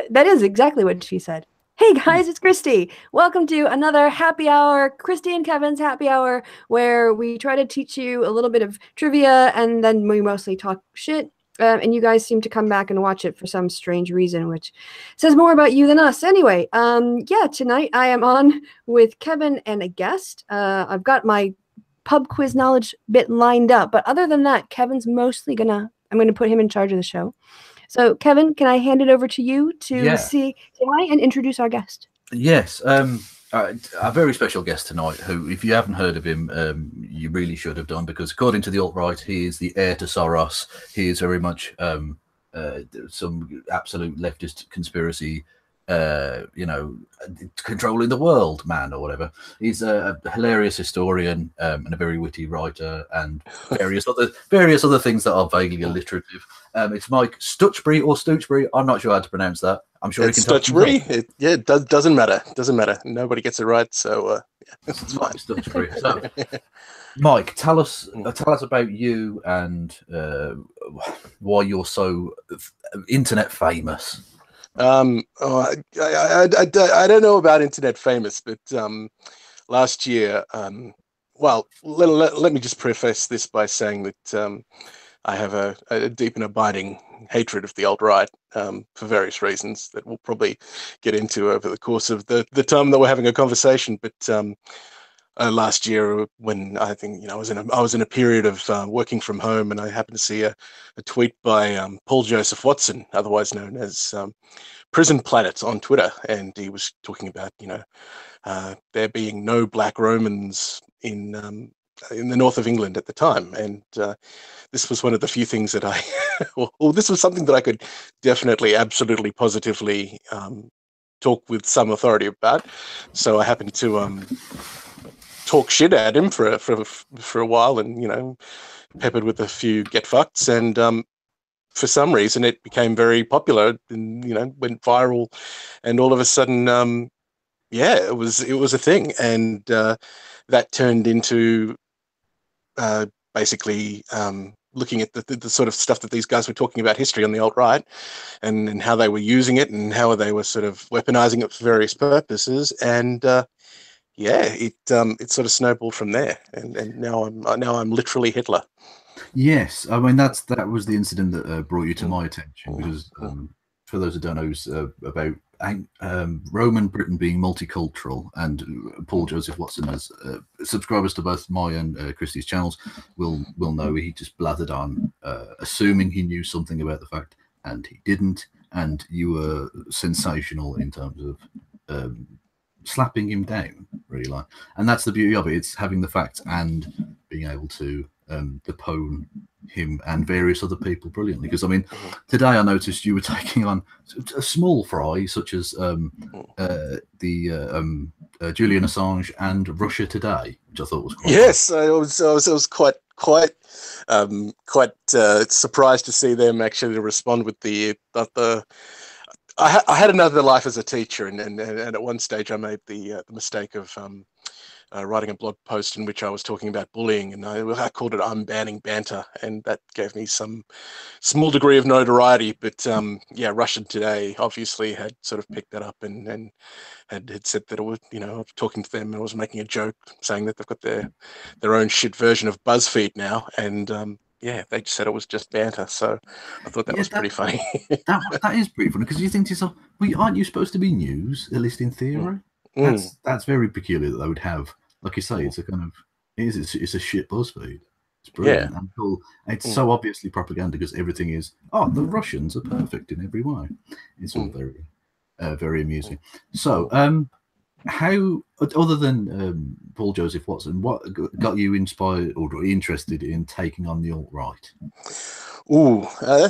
That is exactly what she said. Hey guys, it's Kristi. Welcome to another happy hour, Kristi and Kevin's happy hour, where we try to teach you a little bit of trivia and then we mostly talk shit. And you guys seem to come back and watch it for some strange reason, which says more about you than us. Anyway, yeah, tonight I am on with Kevin and a guest. I've got my pub quiz knowledge bit lined up, but other than that, Kevin's mostly I'm gonna put him in charge of the show. So, Kevin, can I hand it over to you to say hi and introduce our guest? Yes, a very special guest tonight who, if you haven't heard of him, you really should have done, because according to the alt-right, he is the heir to Soros. He is very much some absolute leftist conspiracy, controlling the world man or whatever. He's a hilarious historian and a very witty writer and various other things that are vaguely alliterative. It's Mike Stuchbery or Stuchbery. I'm not sure how to pronounce that. I'm sure it's Stuchbery. It doesn't matter. Doesn't matter. Nobody gets it right, so it's fine. Stuchbery. So, Mike, tell us about you and why you're so internet famous. I don't know about internet famous, but last year, well, let me just preface this by saying that I have a deep and abiding hatred of the alt-right for various reasons that we'll probably get into over the course of the time that we're having a conversation. But last year, when I think I was in a period of working from home, and I happened to see a tweet by Paul Joseph Watson, otherwise known as Prison Planet, on Twitter, and he was talking about there being no black Romans in the north of England at the time, and this was one of the few things that this was something that I could definitely, absolutely, positively talk with some authority about. So I happened to talk shit at him for a while, and peppered with a few get fucks, and for some reason it became very popular and went viral, and all of a sudden it was a thing, and that turned into basically looking at the sort of stuff that these guys were talking about history on the alt-right, and how they were using it and how they were sort of weaponizing it for various purposes, and it sort of snowballed from there, and now I'm literally Hitler. Yes, I mean that was the incident that brought you to my attention, because for those who don't know, it's about Roman Britain being multicultural, and Paul Joseph Watson, as subscribers to both my and Kristi's channels will know, he just blathered on, assuming he knew something about the fact, and he didn't, and you were sensational in terms of slapping him down, really, and that's the beauty of it. It's having the facts and being able to depone him and various other people brilliantly. Because I mean, today I noticed you were taking on a small fry such as the Julian Assange and Russia Today, which I thought was quite yes. I was quite surprised to see them actually respond with the. I had another life as a teacher, and at one stage I made the mistake of writing a blog post in which I was talking about bullying, and I called it "I'm banning banter," and that gave me some small degree of notoriety. But Russian Today obviously had sort of picked that up and had said that it was, I was talking to them and I was making a joke saying that they've got their own shit version of BuzzFeed now, and they just said it was just banter. So I thought that was pretty funny. that is pretty funny, because you think to yourself, well, aren't you supposed to be news, at least in theory? That's very peculiar that they would have, like you say, it's a kind of it's a shit BuzzFeed. It's brilliant and cool. It's so obviously propaganda, because everything is the Russians are perfect in every way. It's all very very amusing. So how, other than Paul Joseph Watson, what got you inspired or interested in taking on the alt-right?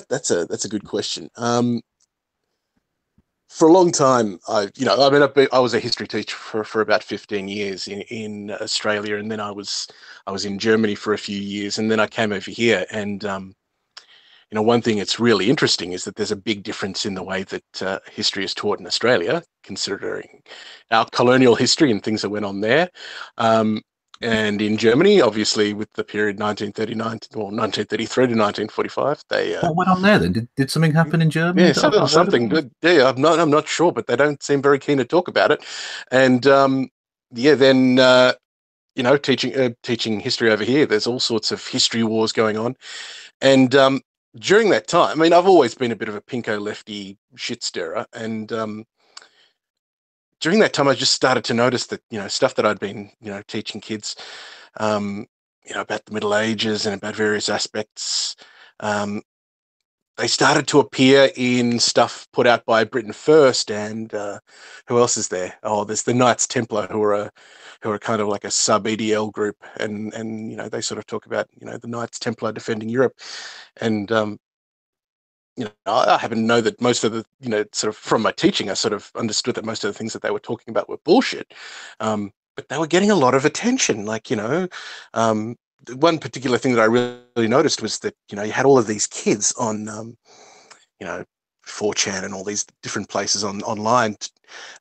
That's a good question. For a long time, I was a history teacher for about 15 years in Australia, and then I was in Germany for a few years, and then I came over here. And one thing that's really interesting is that there's a big difference in the way that history is taught in Australia, considering our colonial history and things that went on there, And in Germany, obviously, with the period 1939 or 1933 to 1945, they What went on there then? Did something happen in Germany? yeah, That I've not heard something about? good. Yeah, I'm not sure, but they don't seem very keen to talk about it. And yeah, then you know, teaching history over here, there's all sorts of history wars going on. And during that time, I mean, I've always been a bit of a pinko lefty shit stirrer, and during that time, I just started to notice that, you know, stuff that I'd been, you know, teaching kids, um, you know, about the Middle Ages and about various aspects. Um, they started to appear in stuff put out by Britain First, and who else is there? Oh, there's the Knights Templar, who are kind of like a sub EDL group, and you know, they sort of talk about, you know, the Knights Templar defending Europe, and you know, I happen to know that most of the, you know, sort of from my teaching, I sort of understood that most of the things that they were talking about were bullshit. But they were getting a lot of attention. Like, you know, one particular thing that I really noticed was that, you know, you had all of these kids on, you know, 4chan and all these different places online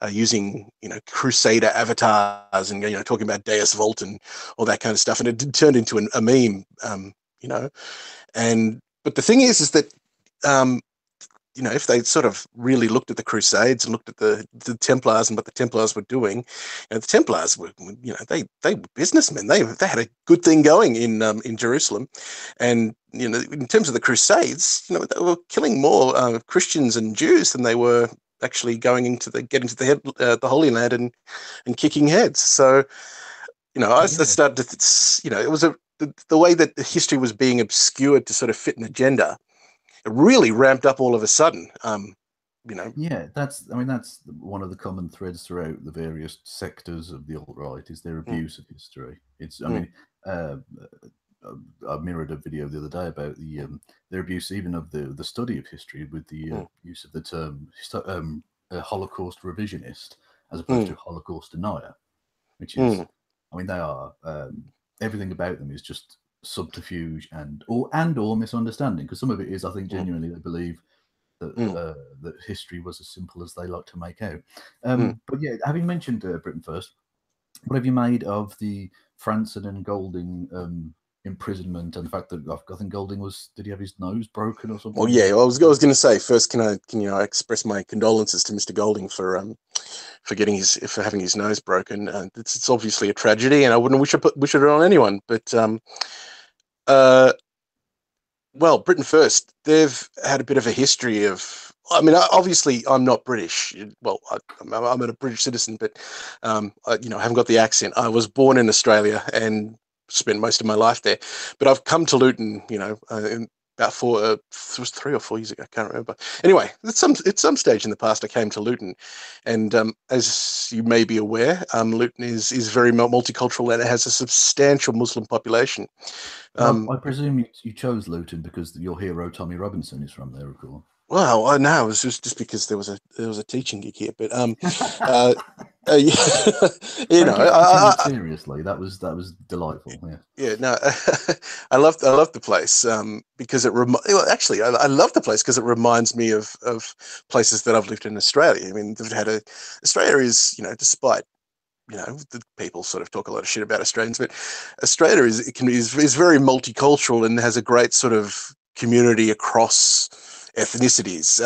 using, you know, Crusader avatars and, you know, talking about Deus Vult and all that kind of stuff. And it turned into a meme, you know, and, but the thing is that, um, you know, if they sort of really looked at the Crusades and looked at the Templars and what the Templars were doing, you know, the Templars were, you know, they were businessmen. They had a good thing going in Jerusalem, and you know, in terms of the Crusades, you know, they were killing more Christians and Jews than they were actually going into getting to the Holy Land and kicking heads. So, you know, I started to, you know, it was the way that the history was being obscured to sort of fit an agenda. It really ramped up all of a sudden. You know. Yeah, that's. I mean, that's one of the common threads throughout the various sectors of the alt-right is their abuse of history. It's. I mean, I mirrored a video the other day about their abuse even of the study of history with the use of the term Holocaust revisionist as opposed to Holocaust denier, which is. I mean, they are everything about them is just subterfuge and or misunderstanding, because some of it is, I think, genuinely they believe that that history was as simple as they like to make out. But yeah, having mentioned Britain First, what have you made of the Franson and Golding imprisonment and the fact that I think Golding did he have his nose broken or something? Well, yeah, I was going to say first, can you know, express my condolences to Mr. Golding for having his nose broken. It's obviously a tragedy, and I wouldn't wish it on anyone. But well, Britain First, they've had a bit of a history of. I mean, obviously, I'm not British. Well, I'm a British citizen, but you know, I haven't got the accent. I was born in Australia and spent most of my life there, but I've come to Luton, you know, in about it was 3 or 4 years ago. I can't remember. Anyway, at some stage in the past, I came to Luton, and as you may be aware, Luton is very multicultural and it has a substantial Muslim population. I presume you chose Luton because your hero Tommy Robinson is from there, of course. Well, I know it was just because there was a teaching gig here, but you know, seriously, that was delightful. Yeah, no, I love the place because actually I love the place because it reminds me of places that I've lived in Australia. I mean, Australia is, you know, despite, you know, the people sort of talk a lot of shit about Australians, but Australia is very multicultural and has a great sort of community across ethnicities.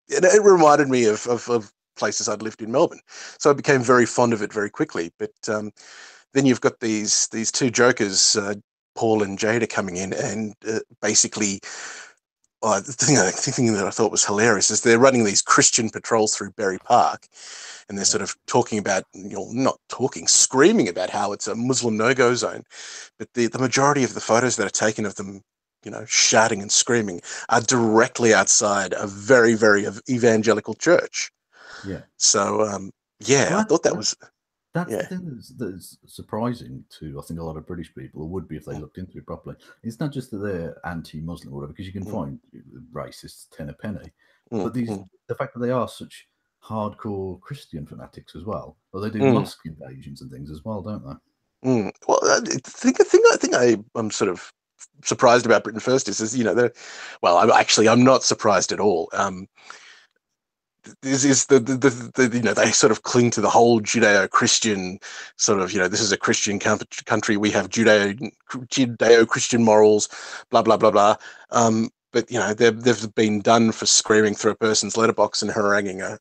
It reminded me of places I'd lived in Melbourne, so I became very fond of it very quickly. But then you've got these two jokers, Paul and Jada, coming in and basically. The thing that I thought was hilarious is they're running these Christian patrols through Berry Park, and they're sort of talking about, you know, screaming about how it's a Muslim no-go zone. But the majority of the photos that are taken of them, you know, shouting and screaming are directly outside a very, very evangelical church. Yeah. So, yeah, I thought that was... That's the thing that's surprising to, I think, a lot of British people, or would be if they looked into it properly. It's not just that they're anti-Muslim or whatever, because you can find racists ten a penny, but the fact that they are such hardcore Christian fanatics as well, or they do mosque invasions and things as well, don't they? Well, the thing I'm sort of surprised about Britain First is, you know, I'm not surprised at all. is the you know, they sort of cling to the whole Judeo-Christian sort of, you know, this is a Christian country, we have Judeo-Christian morals, blah blah blah blah. But you know, they've been done for screaming through a person's letterbox and haranguing a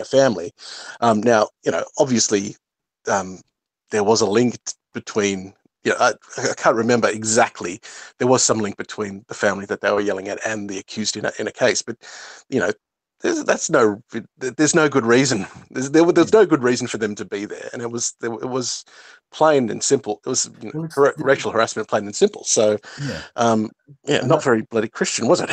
family. Now, you know, obviously, there was a link between. Yeah, I can't remember exactly. There was some link between the family that they were yelling at and the accused in a case, but you know, there's no good reason. There's no good reason for them to be there, and it was plain and simple. It was, you know, Well, racial harassment, plain and simple. So, yeah, yeah, not very bloody Christian, was it?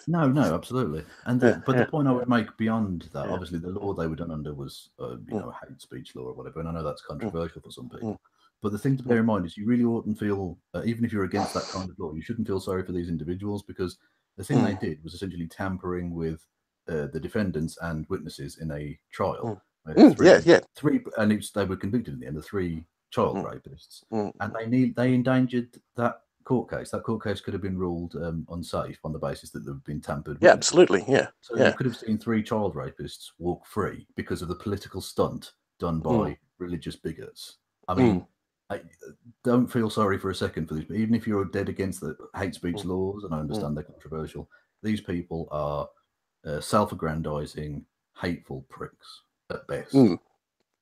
no, absolutely. And the point I would make beyond that, obviously, the law they were done under was, you know, hate speech law or whatever, and I know that's controversial for some people. But the thing to bear in mind is you really oughtn't feel, even if you're against that kind of law, you shouldn't feel sorry for these individuals, because the thing they did was essentially tampering with the defendants and witnesses in a trial. Three, and they were convicted in the end of 3 child rapists, and they endangered that court case. That court case could have been ruled unsafe on the basis that they've been tampered with. Yeah, absolutely. Yeah. So you could have seen 3 child rapists walk free because of the political stunt done by religious bigots. I mean, I don't feel sorry for a second for these. But even if you're dead against the hate speech laws, and I understand they're controversial, these people are self-aggrandizing, hateful pricks at best.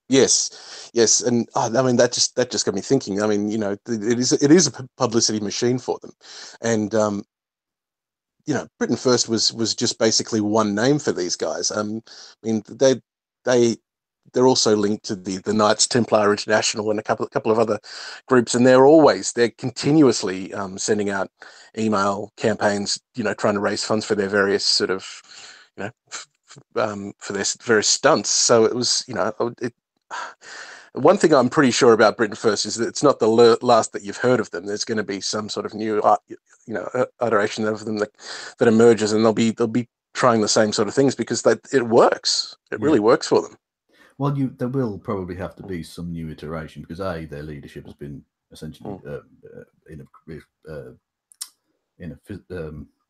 Yes, and I mean that just got me thinking. I mean, you know, it is a publicity machine for them, and you know, Britain First was just basically one name for these guys. I mean, they're also linked to the Knights Templar International and a couple of other groups, and they're continuously sending out email campaigns, you know, trying to raise funds for their various sort of, you know, for their various stunts. So it was, you know, one thing I'm pretty sure about Britain First is that it's not the last that you've heard of them. There's going to be some sort of new, you know, iteration of them that emerges, and they'll be trying the same sort of things because it works. It really works for them. Well, there will probably have to be some new iteration because their leadership has been essentially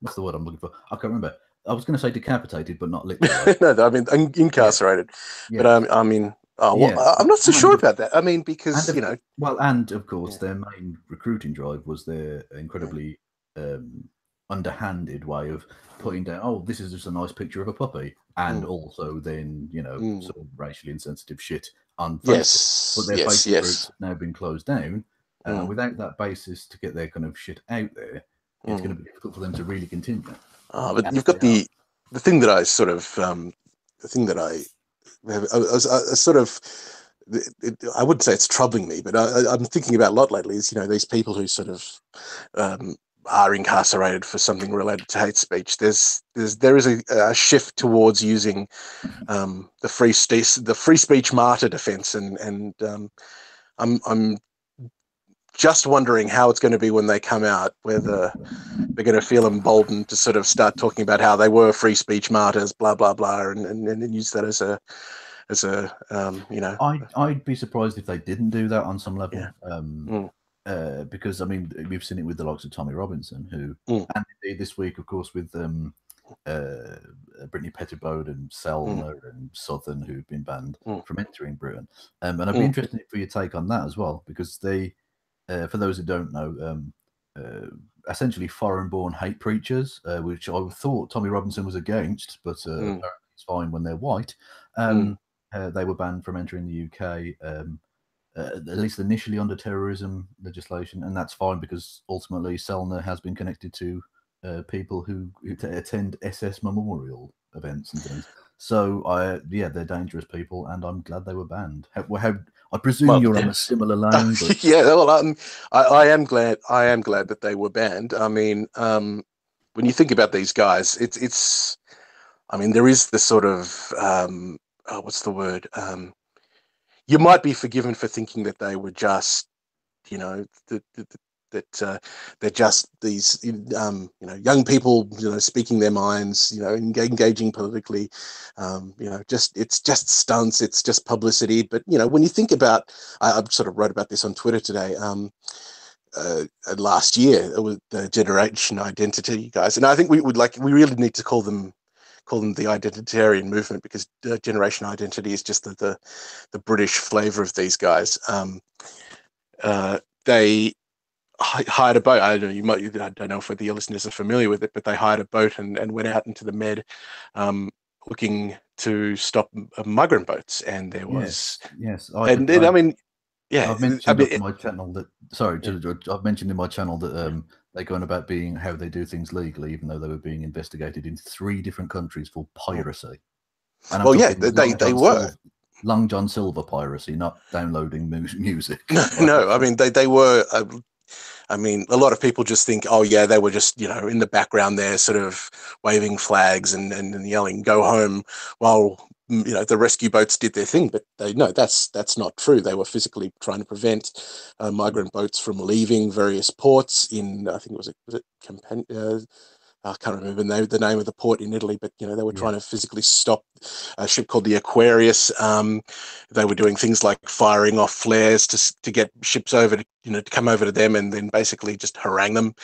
what's the word I'm looking for? I can't remember. I was going to say decapitated, but not literally. No, I mean incarcerated. Yeah. But I mean, I'm not so sure about that. I mean, because you know, well, and of course, their main recruiting drive was their incredibly underhanded way of putting down, oh, this is just a nice picture of a puppy, and also then, you know, sort of racially insensitive shit on Facebook. But their Facebook groups have now been closed down. Without that basis to get their kind of shit out there, it's going to be difficult for them to really continue. But you've got the thing that I sort of the thing that I sort of, I wouldn't say it's troubling me, but I'm thinking about a lot lately is, you know, these people who sort of are incarcerated for something related to hate speech. There is a shift towards using the free speech martyr defense, and I'm just wondering how it's going to be when they come out, whether they're going to feel emboldened to sort of start talking about how they were free speech martyrs, blah blah blah, and use that as a you know. I'd be surprised if they didn't do that on some level. Because I mean, we've seen it with the likes of Tommy Robinson, who, and indeed this week, of course, with Brittany Pettibone and Selma and Southern, who've been banned from entering Britain. And I'd be interested for your take on that as well, because they, for those who don't know, essentially foreign-born hate preachers, which I thought Tommy Robinson was against, but apparently it's fine when they're white. They were banned from entering the UK. At least initially under terrorism legislation, and that's fine because ultimately Selma has been connected to people who attend SS memorial events and things. So they're dangerous people, and I'm glad they were banned. I presume you're on a similar line. But... Yeah, well, I am glad that they were banned. I mean, when you think about these guys, it's I mean, there is this sort of what's the word? You might be forgiven for thinking that they were just, you know, that they're just these, you know, young people, you know, speaking their minds, you know, engaging politically, you know, it's just stunts, it's just publicity. But you know, when you think about, I sort of wrote about this on Twitter today. Last year, it was the generation identity, guys, and I think we really need to call them call them the identitarian movement, because Generation Identity is just the British flavor of these guys. They hired a boat. I don't know if the listeners are familiar with it, but they hired a boat and went out into the Med, looking to stop migrant boats. And there was, yes. I mean, yeah, I've mentioned in my channel that. Sorry, I've mentioned in my channel that they're going about being how they do things legally, even though they were being investigated in 3 different countries for piracy. And well, yeah, they were. Long John Silver piracy, not downloading music. No, I mean they were. I mean, a lot of people just think, oh yeah, they were just, you know, in the background there, sort of waving flags and yelling, "Go home," while, you know, the rescue boats did their thing. But that's not true. They were physically trying to prevent migrant boats from leaving various ports in, I think was it Campania? I can't remember the name of the port in Italy, but, you know, they were trying to physically stop a ship called the Aquarius. They were doing things like firing off flares to get ships over to, you know, to come over to them, and then basically just harangue them,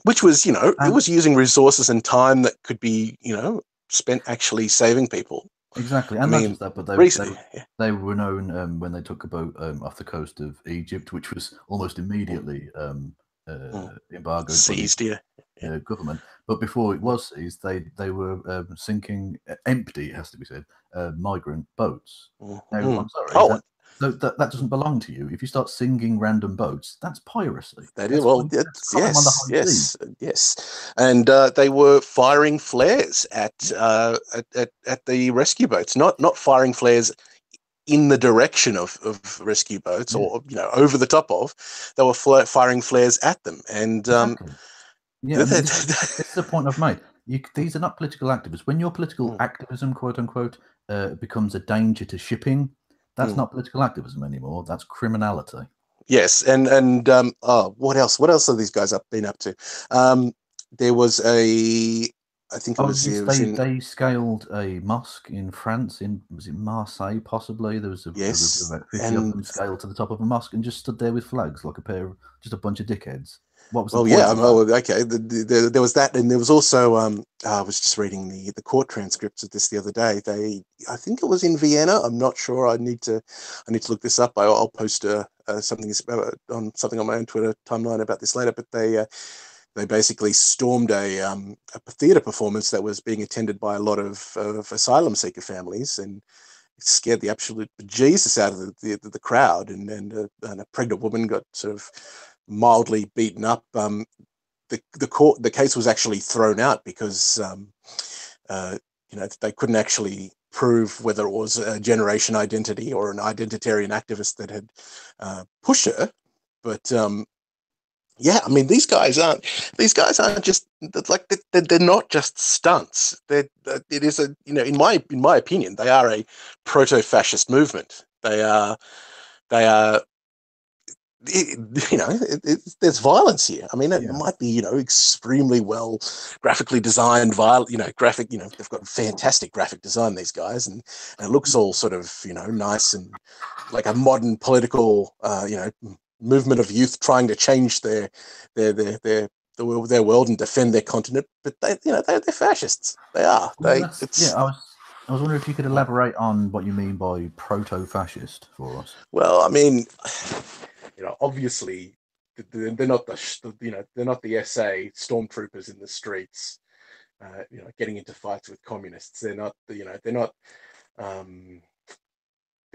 which was, you know, it was using resources and time that could be, you know, spent actually saving people. Exactly, and I not mean, just that, but they were known when they took a boat off the coast of Egypt, which was almost immediately embargoed, seized, government. But before it was seized, they were sinking empty, it has to be said, migrant boats. Now, I'm sorry, that doesn't belong to you. If you start singing random boats, that's piracy. That is, well, yes, and they were firing flares at the rescue boats, not firing flares in the direction of rescue boats, or, you know, over the top of. They were firing flares at them, and exactly. Yeah, this is the point I've made. These are not political activists. When your political activism, quote unquote, becomes a danger to shipping, that's not political activism anymore. That's criminality. Yes, and what else? What else have these guys been up to? There was I think it was, they scaled a mosque in France. Was it Marseille? Possibly there was a group of about 50 of them scaled to the top of a mosque and just stood there with flags like just a bunch of dickheads. What was the point? Okay. There was that, and there was also I was just reading the court transcripts of this the other day. I think it was in Vienna. I'm not sure. I need to look this up. I'll post something on my own Twitter timeline about this later. But they basically stormed a theatre performance that was being attended by a lot of asylum seeker families, and it scared the absolute bejesus out of the crowd. And a pregnant woman got sort of mildly beaten up. The case was actually thrown out because you know, they couldn't actually prove whether it was a Generation Identity or an identitarian activist that had pushed her. But yeah, I mean, these guys aren't just like, they're not just stunts. It is a, you know, in my opinion, they are a proto-fascist movement. They are. You know, there's violence here. I mean, it might be, you know, extremely well graphically designed, you know, graphic. You know, they've got fantastic graphic design, these guys, and it looks all sort of, you know, nice and like a modern political, you know, movement of youth trying to change their world and defend their continent. But they're fascists. They are. I was wondering if you could elaborate on what you mean by proto-fascist for us. Well, I mean, you know, obviously they're not they're not the SA stormtroopers in the streets, you know, getting into fights with communists. They're not, you know, they're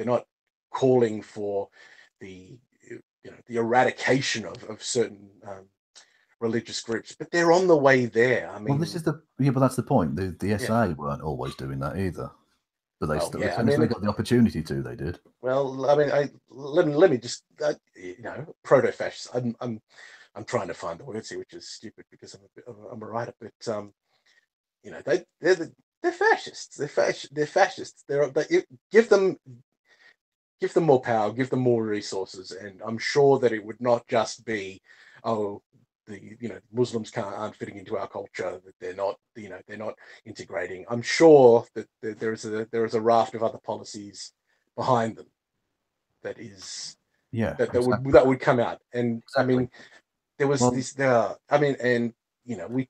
not calling for the, you know, the eradication of certain religious groups, but they're on the way there. I mean, well, this is but that's the point. The SA weren't always doing that either. But they still got the opportunity to. They did. Well, I mean, let me just, you know, proto-fascist. I'm trying to find the words here, which is stupid because I'm a writer. But you know, they're fascists. They're fascists. They give them more power, give them more resources, and I'm sure that it would not just be, oh, you know, Muslims aren't fitting into our culture, that they're not, you know, they're not integrating. I'm sure that there is a raft of other policies behind them that is that would come out. And exactly. I mean, there was this I mean, and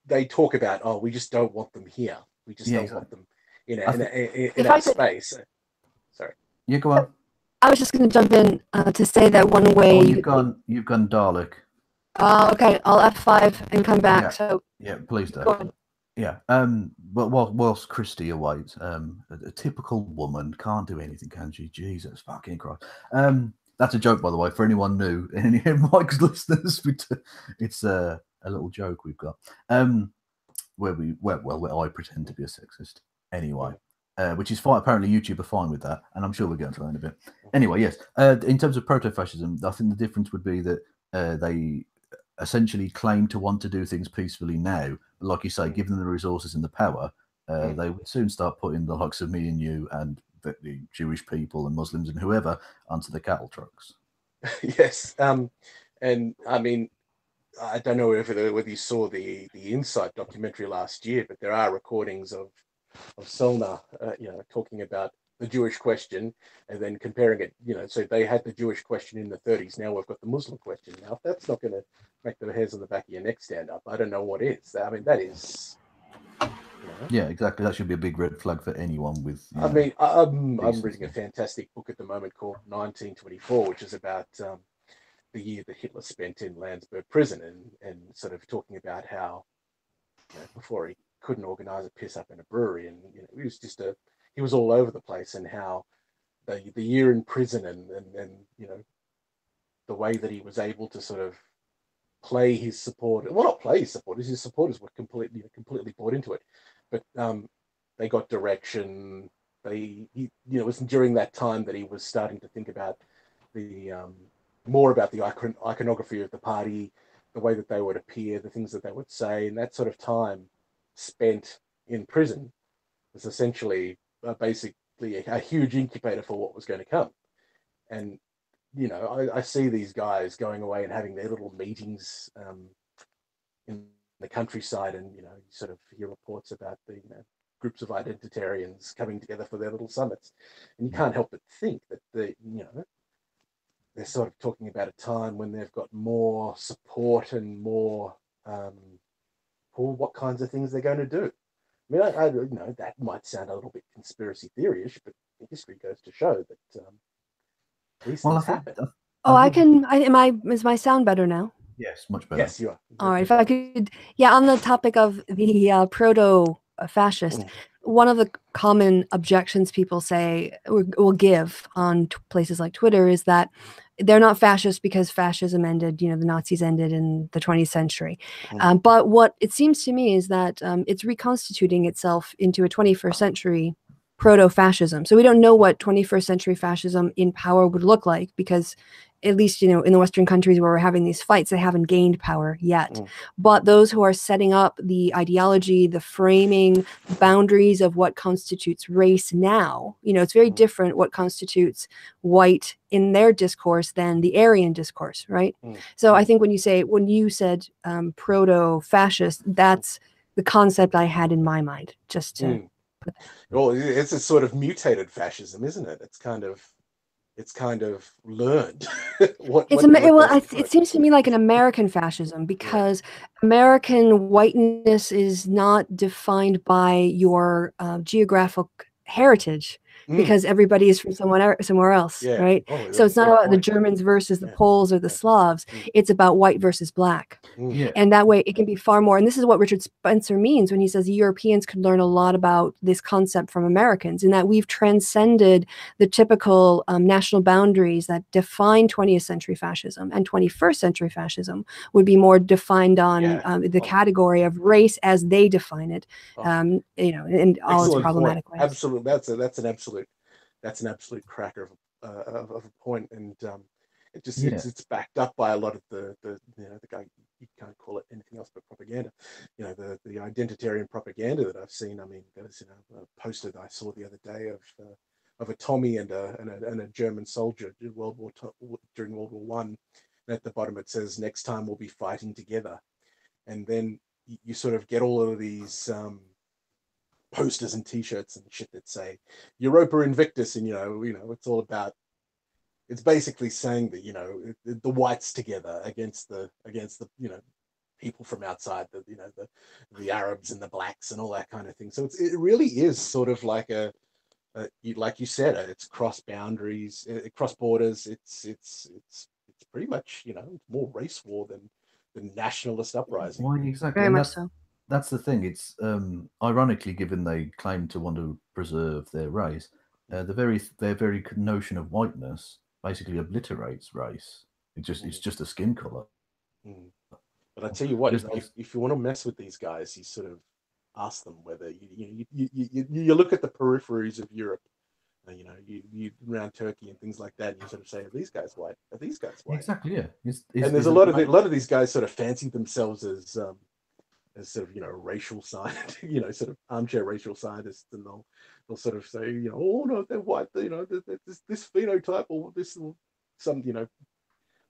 they talk about, oh, we just don't want them here. We just don't want them in our space. Sorry. You go on. I was just going to jump in to say that one way. Oh, you've gone Dalek. Okay, I'll F5 and come back. Yeah. So yeah, please do. Go ahead. Yeah. But whilst Kristi awaits, a typical woman can't do anything, can she? Jesus fucking Christ. That's a joke, by the way, for anyone new. Any of Mike's listeners, it's a little joke we've got. Where I pretend to be a sexist. Anyway. Which is fine. Apparently, YouTube are fine with that, and I'm sure we'll get into that in a bit. Anyway, yes. In terms of proto-fascism, I think the difference would be that they essentially claim to want to do things peacefully now. But like you say, given them the resources and the power, they would soon start putting the likes of me and you and the Jewish people and Muslims and whoever onto the cattle trucks. Yes, and I mean, I don't know whether you saw the Insight documentary last year, but there are recordings of Selma, talking about the Jewish question and then comparing it. So they had the Jewish question in the 30s. Now we've got the Muslim question. Now, if that's not going to make the hairs on the back of your neck stand up, I don't know what is. I mean, that is. Yeah, exactly. That should be a big red flag for anyone with. I'm reading a fantastic book at the moment called 1924, which is about the year that Hitler spent in Landsberg prison, and sort of talking about how before he couldn't organize a piss up in a brewery, and he was all over the place, and how the year in prison and the way that he was able to sort of play his support, well, not play his supporters, his supporters were completely bought into it, but they got direction. It was during that time that he was starting to think about more about the iconography of the party, the way that they would appear, the things that they would say, and that sort of time spent in prison was essentially basically a huge incubator for what was going to come. And I see these guys going away and having their little meetings in the countryside, and you sort of hear reports about the groups of identitarians coming together for their little summits, and you can't help but think that they're sort of talking about a time when they've got more support and more for what kinds of things they're going to do. I mean, I that might sound a little bit conspiracy theory-ish, but history goes to show that these things happen. Is my sound better now? Yes, much better. Yes, you are. All right, if I could, on the topic of the proto-fascist, one of the common objections people say will give on places like Twitter is that they're not fascist because fascism ended, the Nazis ended in the 20th century. But what it seems to me is that it's reconstituting itself into a 21st century proto-fascism. So we don't know what 21st century fascism in power would look like, because at least, in the Western countries where we're having these fights, they haven't gained power yet. But those who are setting up the ideology, the framing, boundaries of what constitutes race now, it's very different what constitutes white in their discourse than the Aryan discourse, right? So I think when you said proto-fascist, that's the concept I had in my mind, just to put that. Well, it's a sort of mutated fascism, isn't it? It's kind of learned. It seems to me like an American fascism, because American whiteness is not defined by your geographic heritage, because everybody is from somewhere else, right? So it's not about the Germans versus the Poles or the Slavs. It's about white versus black. And that way it can be far more. And this is what Richard Spencer means when he says Europeans could learn a lot about this concept from Americans, in that we've transcended the typical national boundaries that define 20th century fascism. And 21st century fascism would be more defined on the category of race as they define it, in all its problematic ways. Absolutely, that's an absolute cracker of a point, and it's backed up by a lot of the guy, you can't call it anything else but propaganda. The identitarian propaganda that I've seen. I mean, there was a poster that I saw the other day of a Tommy and a German soldier during World War One. And at the bottom it says, "Next time we'll be fighting together." And then you sort of get all of these posters and T-shirts and shit that say Europa Invictus, and it's all about. It's basically saying that the whites together against the people from outside, the Arabs and the blacks and all that kind of thing. So it really is sort of like like you said, it's cross boundaries, cross borders. It's pretty much, it's more race war than nationalist uprising. Why exactly? Very And much so. that's the thing. It's ironically, given they claim to want to preserve their race, their very notion of whiteness basically obliterates race. It's just a skin color. Mm. But I tell you what, Just- if you want to mess with these guys, you sort of ask them whether you look at the peripheries of Europe, you around Turkey and things like that, and you sort of say, are these guys white? Are these guys white? Exactly, yeah. And there's a lot of these guys sort of fancy themselves as sort of racial scientists, sort of armchair racial scientists, and they'll sort of say, oh no, they're white, this phenotype or this some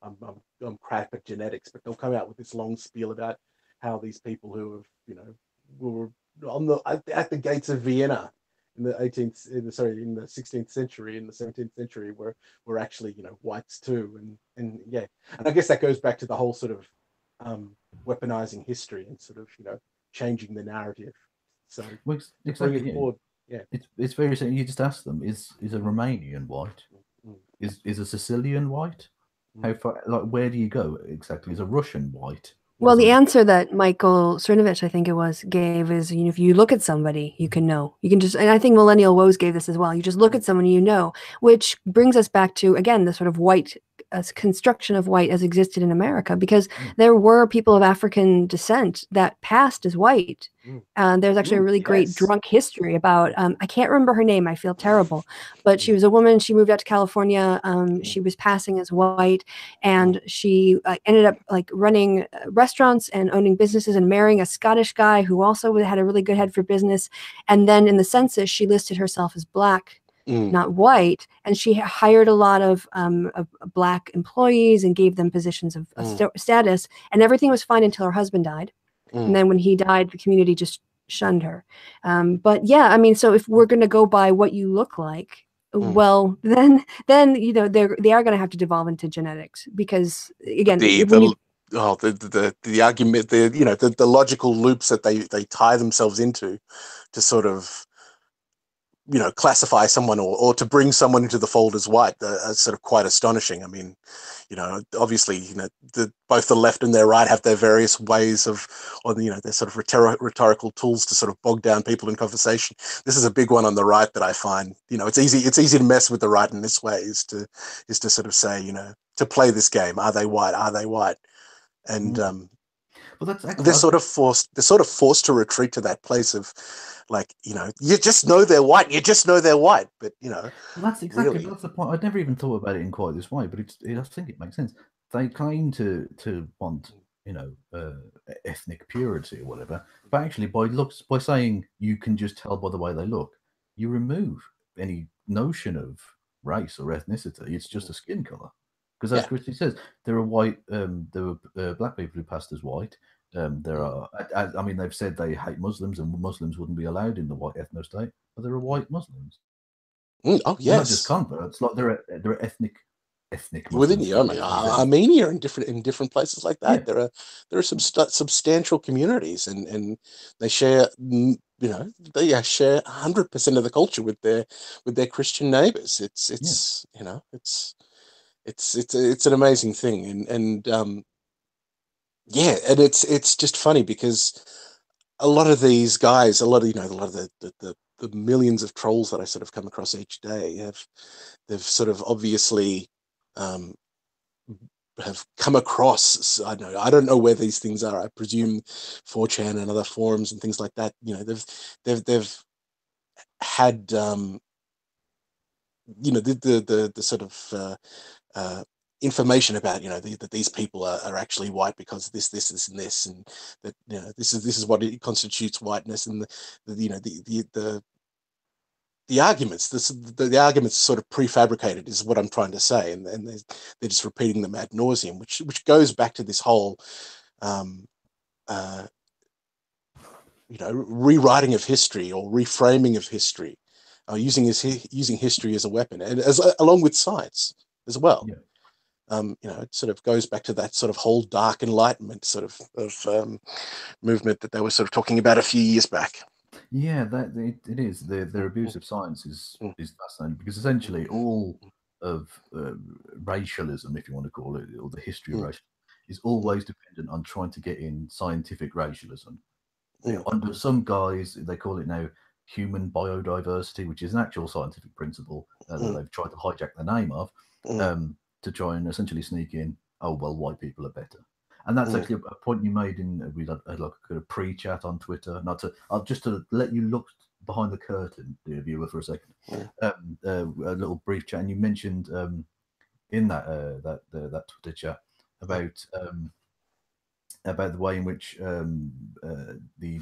I'm crap at genetics, but they'll come out with this long spiel about how these people who have were at the gates of Vienna in the 16th century, in the 17th century, were actually whites too, and yeah, and I guess that goes back to the whole sort of weaponizing history and sort of changing the narrative. So exactly, bring it forward, yeah, it's very simple. You just ask them: is a Romanian white? Is a Sicilian white? How far? Like, where do you go exactly? Is a Russian white? Well, the answer that Michael Cernovich, I think it was, gave is, if you look at somebody, you can know. You can just, and I think Millennial Woes gave this as well. You just look at someone, which brings us back to, again, the sort of white construction of white as existed in America, because there were people of African descent that passed as white. There's actually a really great drunk history about, I can't remember her name, I feel terrible, but she was a woman, she moved out to California, she was passing as white, and she ended up like running restaurants and owning businesses and marrying a Scottish guy who also had a really good head for business, and then in the census she listed herself as black, not white, and she hired a lot of black employees and gave them positions of status, and everything was fine until her husband died. And then when he died, the community just shunned her. But yeah, I mean, so if we're going to go by what you look like, well, then they are going to have to devolve into genetics, because again, the argument, the logical loops that they tie themselves into to sort of classify someone or to bring someone into the fold as white are sort of quite astonishing. I mean, obviously, both the left and their right have their various ways of, or their sort of rhetorical tools to sort of bog down people in conversation. This is a big one on the right that I find, it's easy to mess with the right in this way, is to sort of say, to play this game. Are they white? Are they white? And well, that's actually, they're sort of forced to retreat to that place of, like, you just know they're white. You just know they're white. But well, that's exactly that's the point. I'd never even thought about it in quite this way, but I think it makes sense. They claim to want ethnic purity or whatever, but actually by saying you can just tell by the way they look, you remove any notion of race or ethnicity. It's just a skin color. Because as Kristi says, there are black people who passed as white. There are, I mean, they've said they hate Muslims and Muslims wouldn't be allowed in the white ethno state, but there are white Muslims. Oh yes, they're not just converts. Like there are ethnic Muslims within Armenia and different places like that. Yeah. There are some substantial communities, and they share. They share 100% of the culture with their Christian neighbors. It's an amazing thing, and it's just funny because a lot of these guys, a lot of the millions of trolls that I sort of come across each day they've sort of obviously have come across. I don't know where these things are. I presume 4chan and other forums and things like that. They've had the sort of information about that these people are actually white because this and this, and that this is what it constitutes whiteness, and the arguments the arguments sort of prefabricated is what I'm trying to say, and they're just repeating them ad nauseum, which goes back to this whole rewriting of history or reframing of history, using history as a weapon, and along with science as well. it sort of goes back to that sort of whole dark enlightenment sort of movement that they were sort of talking about a few years back. Yeah, it is. Their abuse of science is fascinating, because essentially all of racialism, if you want to call it, or the history of racialism, is always dependent on trying to get in scientific racialism. Under some guys, they call it now human biodiversity, which is an actual scientific principle that they've tried to hijack the name of, to try and essentially sneak in, oh, well, white people are better. And that's actually a point you made in, we had like a pre-chat on Twitter, just to let you look behind the curtain, dear viewer, for a second, a little brief chat, and you mentioned in that Twitter chat about the way in which the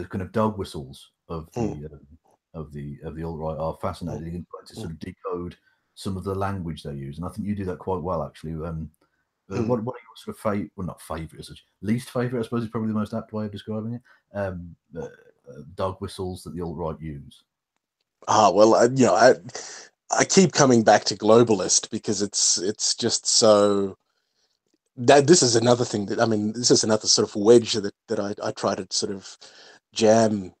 kind of dog whistles of the alt-right are fascinating, and trying to sort of decode some of the language they use. And I think you do that quite well, actually. What are your sort of not favourite, least favourite, I suppose, is probably the most apt way of describing it. Dog whistles that the alt-right use. Well, I keep coming back to globalist, because it's just so. This is another thing this is another sort of wedge that I try to sort of jam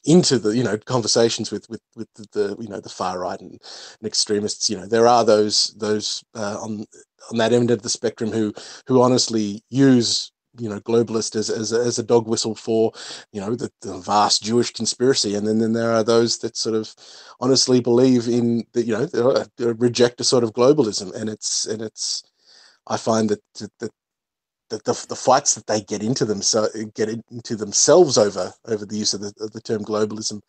into the conversations with the the far right and extremists. There are those on that end of the spectrum who honestly use globalist as a dog whistle for the vast Jewish conspiracy, and then there are those that sort of honestly believe in that reject a sort of globalism, and it's I find that the fights that they get into themselves over the use of the term globalism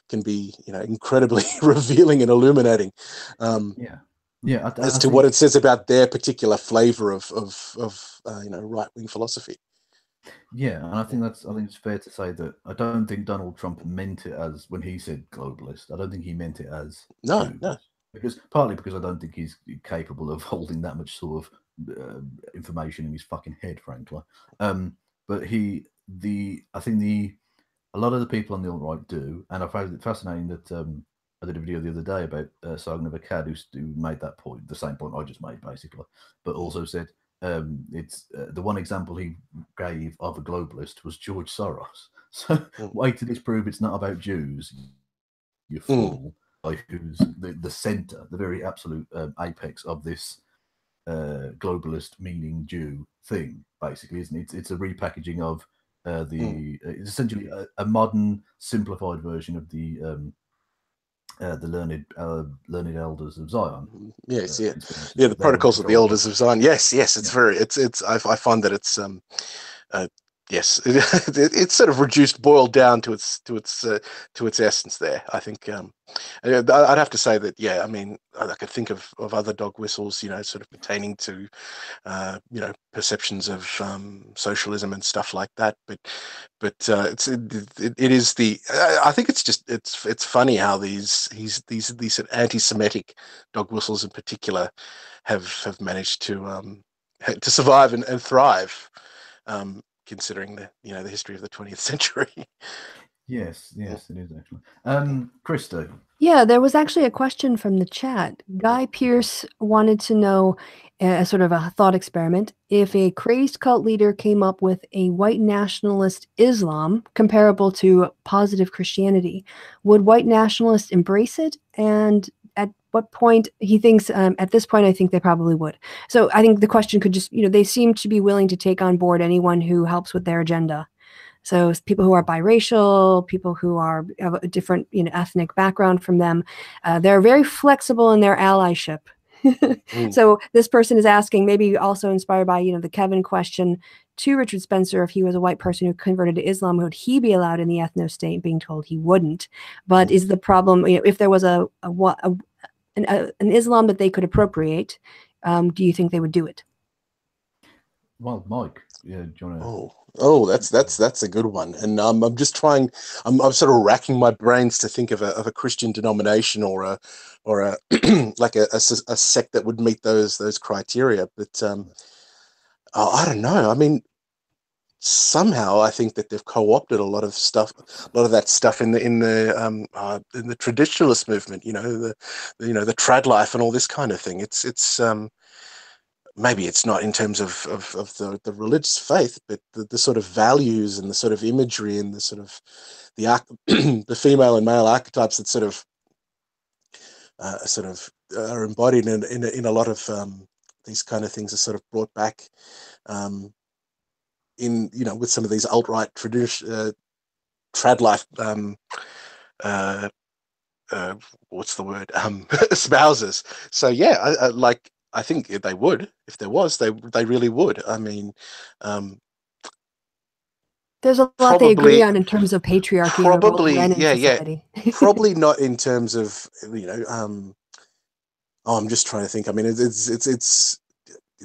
can be incredibly revealing and illuminating. As to what it says about their particular flavor of right-wing philosophy. Yeah, and I think it's fair to say that I don't think Donald Trump meant it as, when he said globalist, I don't think he meant it as no. Partly because I don't think he's capable of holding that much sort of information in his fucking head, frankly. But I think a lot of the people on the alt-right do, and I found it fascinating that I did a video the other day about Sargon of Akkad, who made that point, the same point I just made, basically, but also said it's the one example he gave of a globalist was George Soros. So wait till disprove it's not about Jews, you fool. Like, who's the center, the very absolute apex of this globalist meaning Jew thing, basically, isn't it? It's a repackaging of it's essentially a modern, simplified version of the learned elders of Zion. Yes, the protocols of the elders of Zion. Yes, it's very. It's. I find that it's yes, it's sort of boiled down to its essence there. I think I'd have to say that. Yeah, I mean, I could think of other dog whistles, sort of pertaining to perceptions of socialism and stuff like that. But it is the. I think it's funny how these anti-Semitic dog whistles in particular have managed to survive and thrive. Considering the history of the 20th century. Yes, it is actually. Kristi. Yeah, there was actually a question from the chat. Guy Pierce wanted to know, a sort of a thought experiment, if a crazed cult leader came up with a white nationalist Islam comparable to positive Christianity, would white nationalists embrace it? And at what point he thinks, at this point, I think they probably would. So I think the question could just, they seem to be willing to take on board anyone who helps with their agenda. So people who are biracial, people who have a different, ethnic background from them, they're very flexible in their allyship. So this person is asking, maybe also inspired by, the Kevin question to Richard Spencer, if he was a white person who converted to Islam, would he be allowed in the ethno state? Being told he wouldn't. But is the problem, if there was an Islam that they could appropriate, do you think they would do it? Well, Mike, yeah, do you want to? Oh, that's a good one. And I'm just trying. I'm sort of racking my brains to think of a Christian denomination or a like a sect that would meet those criteria. But I don't know. I mean, somehow I think that they've co-opted a lot of that stuff in the traditionalist movement. The trad life and all this kind of thing. It's maybe it's not in terms of the religious faith, but the sort of values and the sort of imagery and the sort of the female and male archetypes that sort of are embodied in a lot of these kind of things are sort of brought back in, you know, with some of these alt-right tradition trad life what's the word espousers. So yeah, I think they would, if there was, they really would. I mean, there's a lot they agree on in terms of patriarchy and the role of men in society. Probably not in terms of, you know, I'm just trying to think. I mean, it's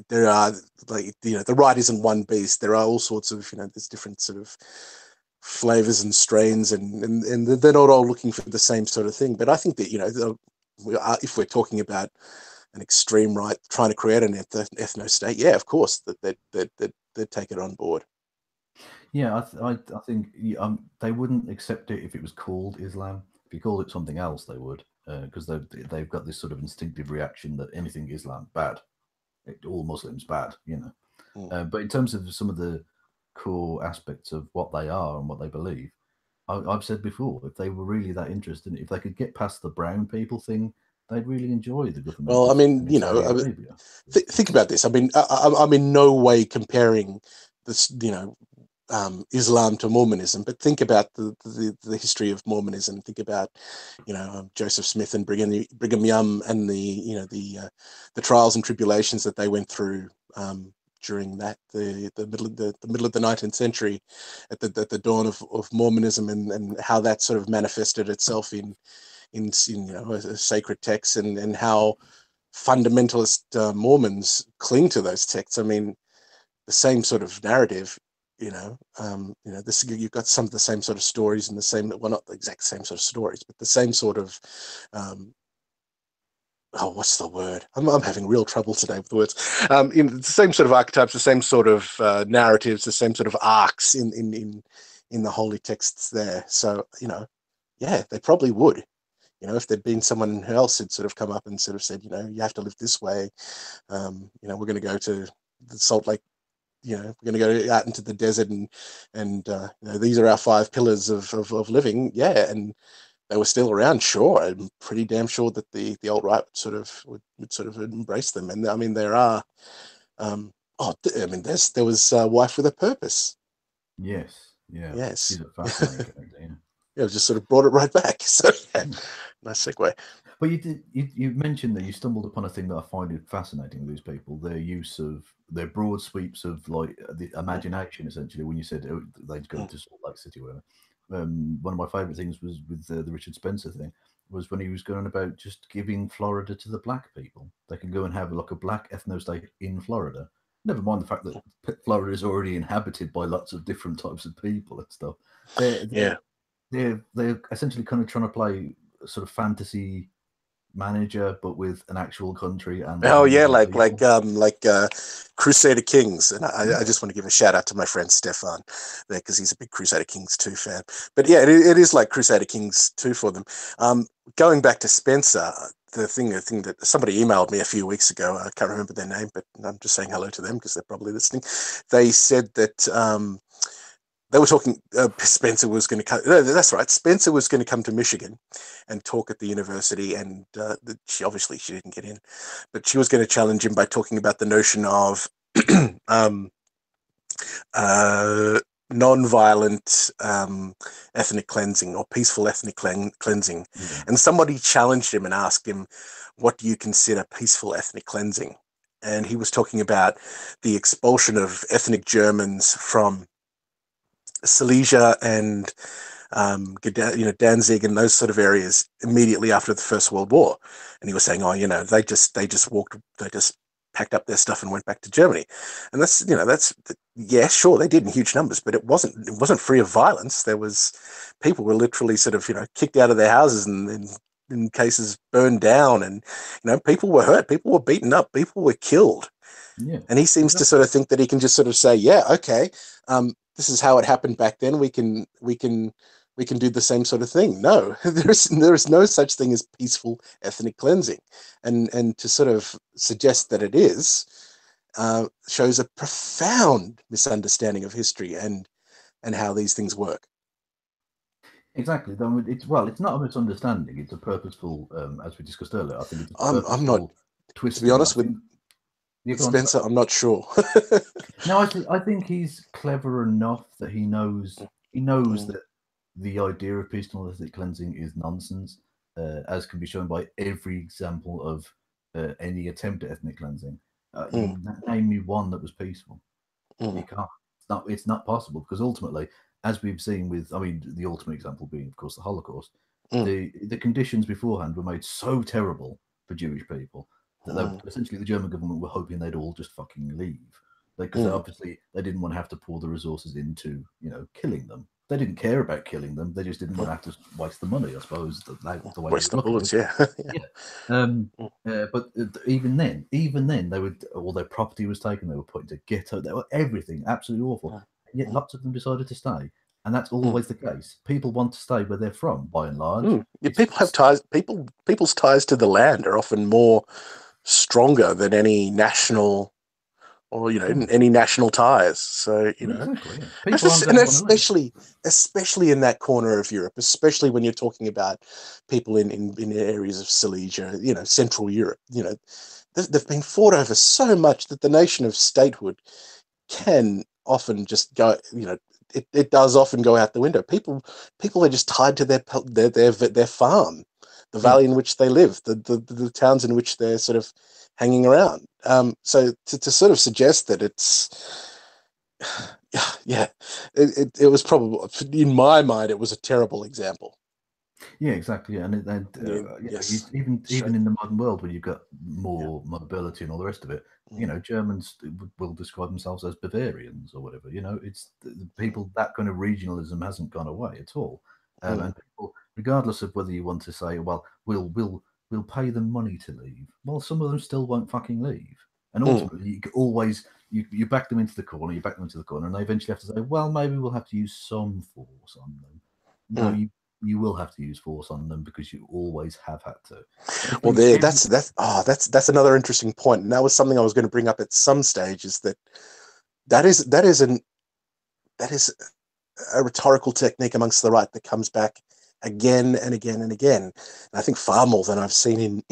there are, like, you know, the right isn't one beast. There are all sorts of, you know, there's different sort of flavors and strains, and they're not all looking for the same sort of thing. But I think that, you know, if we're talking about an extreme right trying to create an ethno state, yeah, of course, that they'd take it on board. Yeah, I think they wouldn't accept it if it was called Islam. If you called it something else, they would, because they've got this sort of instinctive reaction that anything Islam bad, all Muslims bad, you know. But in terms of some of the core aspects of what they are and what they believe, I've said before, if they were really that interested in it, if they could get past the brown people thing, they'd really enjoy the government. Well, I mean, you know, think about this. I mean, I'm in no way comparing this, you know, Islam to Mormonism, but think about the history of Mormonism. Think about, you know, Joseph Smith and Brigham Young, and the trials and tribulations that they went through during the middle of the 19th century, at the dawn of Mormonism, and how that sort of manifested itself in you know, a sacred text, and how fundamentalist Mormons cling to those texts. I mean, the same sort of narrative. You know, this, you've got some of the same sort of stories and the same, well, not the exact same sort of stories, but the same sort of, what's the word? I'm having real trouble today with the words. The same sort of archetypes, the same sort of narratives, the same sort of arcs in the holy texts there. So, you know, yeah, they probably would. You know, if there'd been someone else who'd sort of come up and sort of said, you know, you have to live this way. You know, we're going to go to the Salt Lake. You know, we're going to go out into the desert, and you know, these are our 5 pillars of living. Yeah, and they were still around. Sure, I'm pretty damn sure that the alt-right would sort of embrace them. And I mean, there are, I mean, there was Wife with a Purpose. Yes, yeah, yes, she's a fascinating character. Yeah, just sort of brought it right back. So yeah, nice segue. But you mentioned that you stumbled upon a thing that I find fascinating with these people, their use of their broad sweeps of, like, the imagination, essentially. When you said they'd go to Salt Lake City or whatever, one of my favorite things was with the Richard Spencer thing, was when he was going about just giving Florida to the black people. They can go and have like a black ethno state in Florida. Never mind the fact that Florida is already inhabited by lots of different types of people and stuff. They're essentially kind of trying to play a sort of fantasy manager, but with an actual country. And like Crusader Kings. And I just want to give a shout out to my friend Stefan there, because he's a big Crusader Kings 2 fan. But yeah, it is like Crusader Kings 2 for them. Going back to Spencer, the thing that somebody emailed me a few weeks ago, I can't remember their name, but I'm just saying hello to them because they're probably listening. They said that they were talking, Spencer was going to come. No, that's right. Spencer was going to come to Michigan and talk at the university, and she didn't get in, but she was going to challenge him by talking about the notion of non-violent ethnic cleansing, or peaceful ethnic cleansing. Mm-hmm. And somebody challenged him and asked him, what do you consider peaceful ethnic cleansing? And he was talking about the expulsion of ethnic Germans from Silesia and Danzig and those sort of areas immediately after the First World War. And he was saying, they just packed up their stuff and went back to Germany. And yeah, sure, they did in huge numbers, but it wasn't free of violence. There was, people were literally sort of, kicked out of their houses and in cases burned down, and, people were hurt, people were beaten up, people were killed. Yeah. And he seems to sort of think that he can just sort of say, yeah, okay, this is how it happened back then. We can do the same sort of thing. No, there is no such thing as peaceful ethnic cleansing, and to sort of suggest that it is, shows a profound misunderstanding of history and how these things work. Exactly. It's not a misunderstanding. It's a purposeful, as we discussed earlier. I think it's a purposeful I'm not, twisting. to be honest with Spencer, I'm not sure. No, I think he's clever enough that he knows that the idea of peaceful ethnic cleansing is nonsense, as can be shown by every example of any attempt at ethnic cleansing. Name me one that was peaceful. You can't. It's not possible, because ultimately, as we've seen with, I mean, the ultimate example being, of course, the Holocaust, the conditions beforehand were made so terrible for Jewish people that essentially the German government were hoping they'd all just fucking leave, because obviously they didn't want to have to pour the resources into, killing them. They didn't care about killing them. They just didn't want to have to waste the money, I suppose. The way waste the bullets, yeah. But even then, they would, all their property was taken. They were put into ghetto. They were everything, absolutely awful. Yet lots of them decided to stay, and that's always the case. People want to stay where they're from, by and large. Yeah, people have ties. People's ties to the land are often more stronger than any national, or any national ties. So exactly, yeah. especially in that corner of Europe, especially when you're talking about people in areas of Silesia, Central Europe. They've been fought over so much that the notion of statehood can often just go. It does often go out the window. People are just tied to their farm, the valley in which they live, the towns in which they're sort of hanging around. So to sort of suggest that it's, it was probably, in my mind, it was a terrible example. Yeah, exactly. Yeah. Yes. Even in the modern world, where you've got more mobility and all the rest of it, Germans will describe themselves as Bavarians or whatever. It's the people, that kind of regionalism hasn't gone away at all. And people, regardless of whether you want to say, well, we'll pay them money to leave. Well, some of them still won't fucking leave. And ultimately, you always you back them into the corner, and they eventually have to say, well, maybe we'll have to use some force on them. No, you will have to use force on them, because you always have had to. Well, that's another interesting point, and that was something I was going to bring up at some stage. Is that is a rhetorical technique amongst the right that comes back again and again and again. And I think far more than I've seen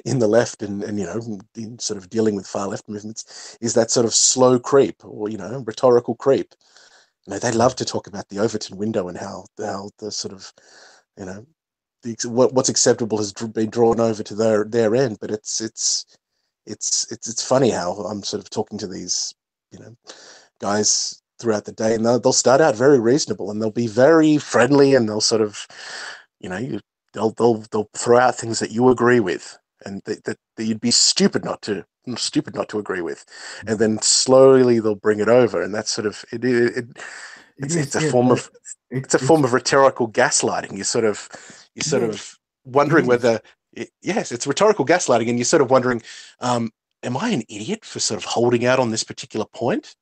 in the left, and in sort of dealing with far left movements, is that sort of slow creep, or rhetorical creep. They love to talk about the Overton window and how the sort of, what's acceptable has been drawn over to their end. But it's funny how I'm sort of talking to these, guys throughout the day, and they'll start out very reasonable, and they'll be very friendly, and they'll sort of, they'll throw out things that you agree with, and that you'd be stupid not to agree with, and then slowly they'll bring it over, and that's sort of it's a form of rhetorical gaslighting. You're sort of wondering whether yes, it's rhetorical gaslighting, and you're sort of wondering, am I an idiot for sort of holding out on this particular point?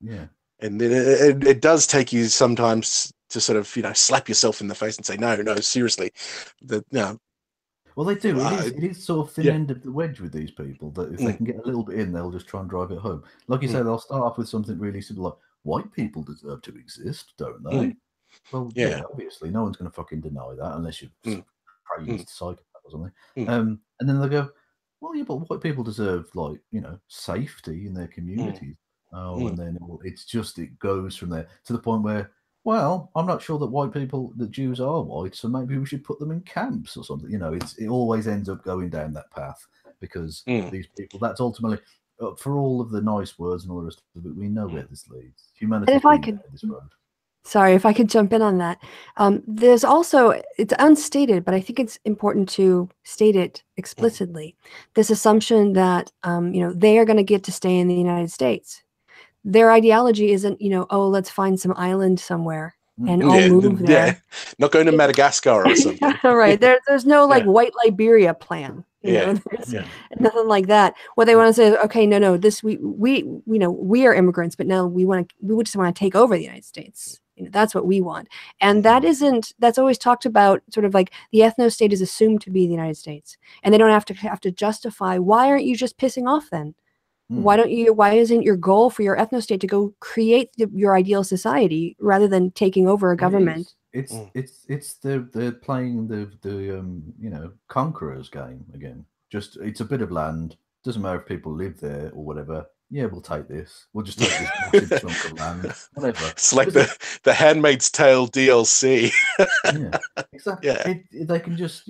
Yeah. And it does take you sometimes to sort of slap yourself in the face and say, no, seriously, Well, they do. It is sort of thin end of the wedge with these people, that if they can get a little bit in, they'll just try and drive it home. Like you say, they'll start off with something really simple, like, white people deserve to exist, don't they? Well, yeah, obviously, no one's going to fucking deny that, unless you're some crazy psychopath or something. And then they'll go, well, yeah, but white people deserve, like, safety in their communities. And then it goes from there to the point where, well, I'm not sure that Jews are white, so maybe we should put them in camps or something. It always ends up going down that path, because these people, that's ultimately, for all of the nice words and all the rest of it, we know where this leads. Humanity. If I could, sorry, if I could jump in on that. There's also, it's unstated, but I think it's important to state it explicitly, this assumption that, they are going to get to stay in the United States. Their ideology isn't, oh, let's find some island somewhere and all move there. Yeah. Not going to Madagascar or something. Right. There's no white Liberia plan. There's nothing like that. What they want to say is, okay, no, this we are immigrants, but now we just want to take over the United States. That's what we want. And that's always talked about, sort of like the ethno-state is assumed to be the United States. And they don't have to justify, why aren't you just pissing off then? Why isn't your goal for your ethnostate to go create your ideal society rather than taking over a government? It's they're playing the conqueror's game again. Just it's a bit of land. Doesn't matter if people live there or whatever. Yeah, we'll take this. We'll just take this massive chunk of land. Whatever. It's like the Handmaid's Tale DLC. Yeah, exactly. Yeah. They can just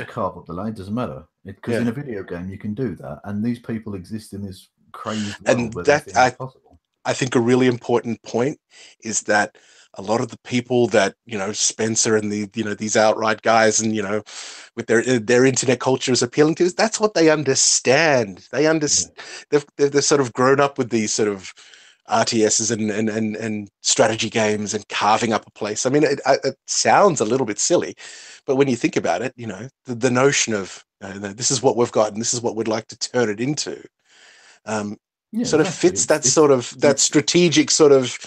carve up the land. It doesn't matter because in a video game you can do that, and these people exist in this crazed world And where that they think it's possible. I think a really important point is that a lot of the people that, Spencer and these outright guys and, with their internet culture is appealing to, that's what they understand. They understand. They've sort of grown up with these sort of RTSs and strategy games and carving up a place. I mean, it sounds a little bit silly, but when you think about it, the notion of this is what we've got and this is what we'd like to turn it into. Sort of fits that strategic sort of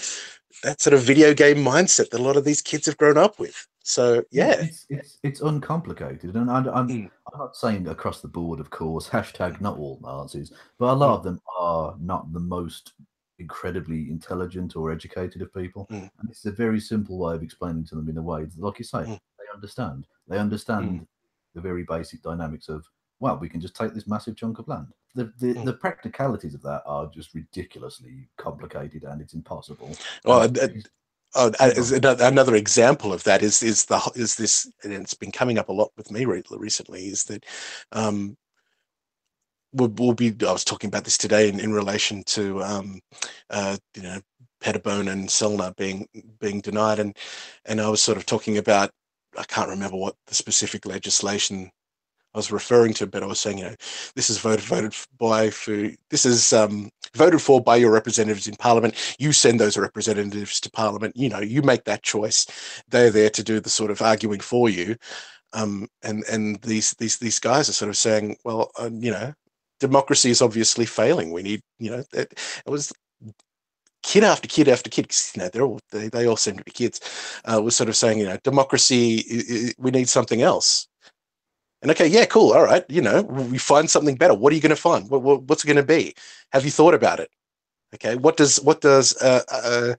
video game mindset that a lot of these kids have grown up with. So it's uncomplicated, and I'm not saying across the board, of course. Hashtag not all Nazis, but a lot of them are not the most incredibly intelligent or educated of people, and it's a very simple way of explaining to them in a way, like you say, they understand. They understand the very basic dynamics of, well, we can just take this massive chunk of land. The practicalities of that are just ridiculously complicated, and it's impossible. Well, another example of that is this, and it's been coming up a lot with me recently. Is that we'll be? I was talking about this today in relation to Pettibone and Selner being denied, and I was sort of talking about, I can't remember what the specific legislation I was referring to, but I was saying, this is voted for by your representatives in Parliament. You send those representatives to Parliament. You make that choice. They're there to do the sort of arguing for you. And these guys are sort of saying, well, democracy is obviously failing. We need, it was kid after kid after kid, because they all seem to be kids. Was sort of saying, democracy, we need something else. And okay, yeah, cool. All right. We find something better. What are you going to find? What's it going to be? Have you thought about it? Okay. What does an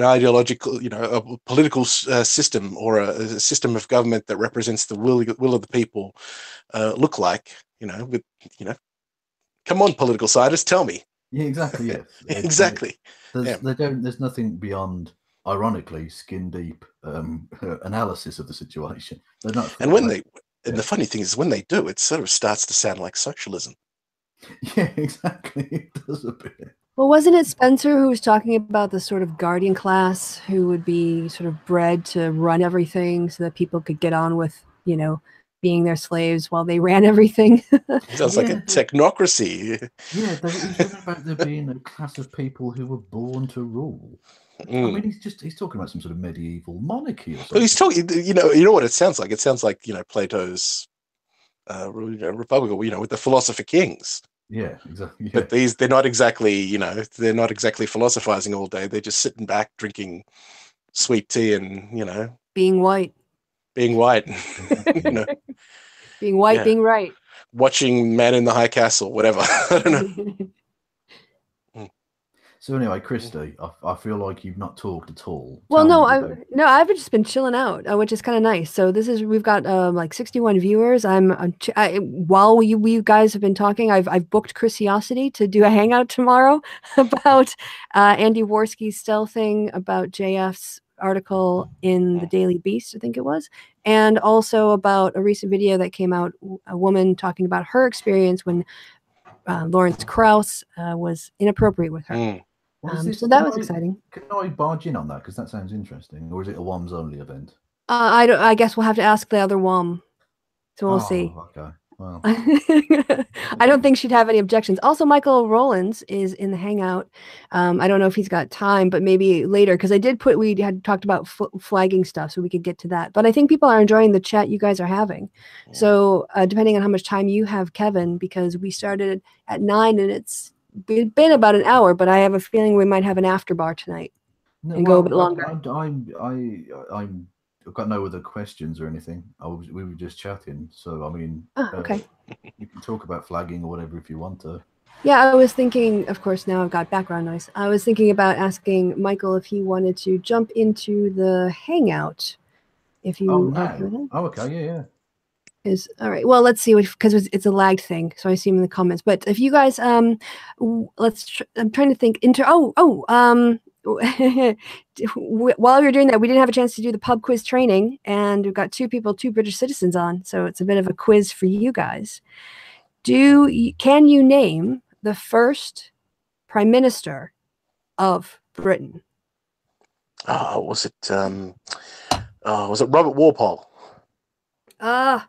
ideological, a political system or a system of government that represents the will of the people look like? Come on, political scientists, tell me. Yeah, exactly. Yes, exactly. There's nothing beyond, ironically, skin deep analysis of the situation. They're not. And the funny thing is, when they do, it sort of starts to sound like socialism. Yeah, exactly. It does a bit. Well, wasn't it Spencer who was talking about the sort of guardian class who would be sort of bred to run everything so that people could get on with, being their slaves while they ran everything? Sounds like a technocracy. Yeah, he's talking about there being a class of people who were born to rule. I mean, he's talking about some sort of medieval monarchy or something. Well, he's talking, you know what it sounds like? It sounds like, Plato's Republic, with the philosopher kings. Yeah, exactly. Yeah. But they're not exactly, they're not exactly philosophizing all day. They're just sitting back, drinking sweet tea and, being white. Being white. Being white, being right. Watching Man in the High Castle, whatever. I don't know. So anyway, Kristi, I feel like you've not talked at all. Well, I've just been chilling out, which is kind of nice. So we've got like 61 viewers. While we guys have been talking, I've booked Christiosity to do a hangout tomorrow about Andy Worski's stealthing about JF's article in the Daily Beast, I think it was, and also about a recent video that came out, a woman talking about her experience when Lawrence Krauss was inappropriate with her. So that was exciting. Can I barge in on that? Because that sounds interesting. Or is it a WOMs only event? I guess we'll have to ask the other WOM. So we'll see. Okay. Well. I don't think she'd have any objections. Also, Michael Rowlands is in the hangout. I don't know if he's got time, but maybe later, because we had talked about flagging stuff, so we could get to that. But I think people are enjoying the chat you guys are having. So depending on how much time you have, Kevin, because we started at 9 and it's been about an hour, but I have a feeling we might have an after bar tonight and go a bit longer. I've got no other questions or anything. We were just chatting, so I mean, okay. You can talk about flagging or whatever if you want to. Yeah, I was thinking, of course, now I've got background noise. I was thinking about asking Michael if he wanted to jump into the Hangout. If Oh, you are okay no. with that. Oh, okay. Yeah, yeah. Is all right. Well, let's see, because it's a lagged thing, so I see him in the comments. But if you guys, I'm trying to think. While we were doing that, we didn't have a chance to do the pub quiz training, and we've got two British citizens on, so it's a bit of a quiz for you guys. Can you name the first Prime Minister of Britain? Was it Robert Walpole? Ah,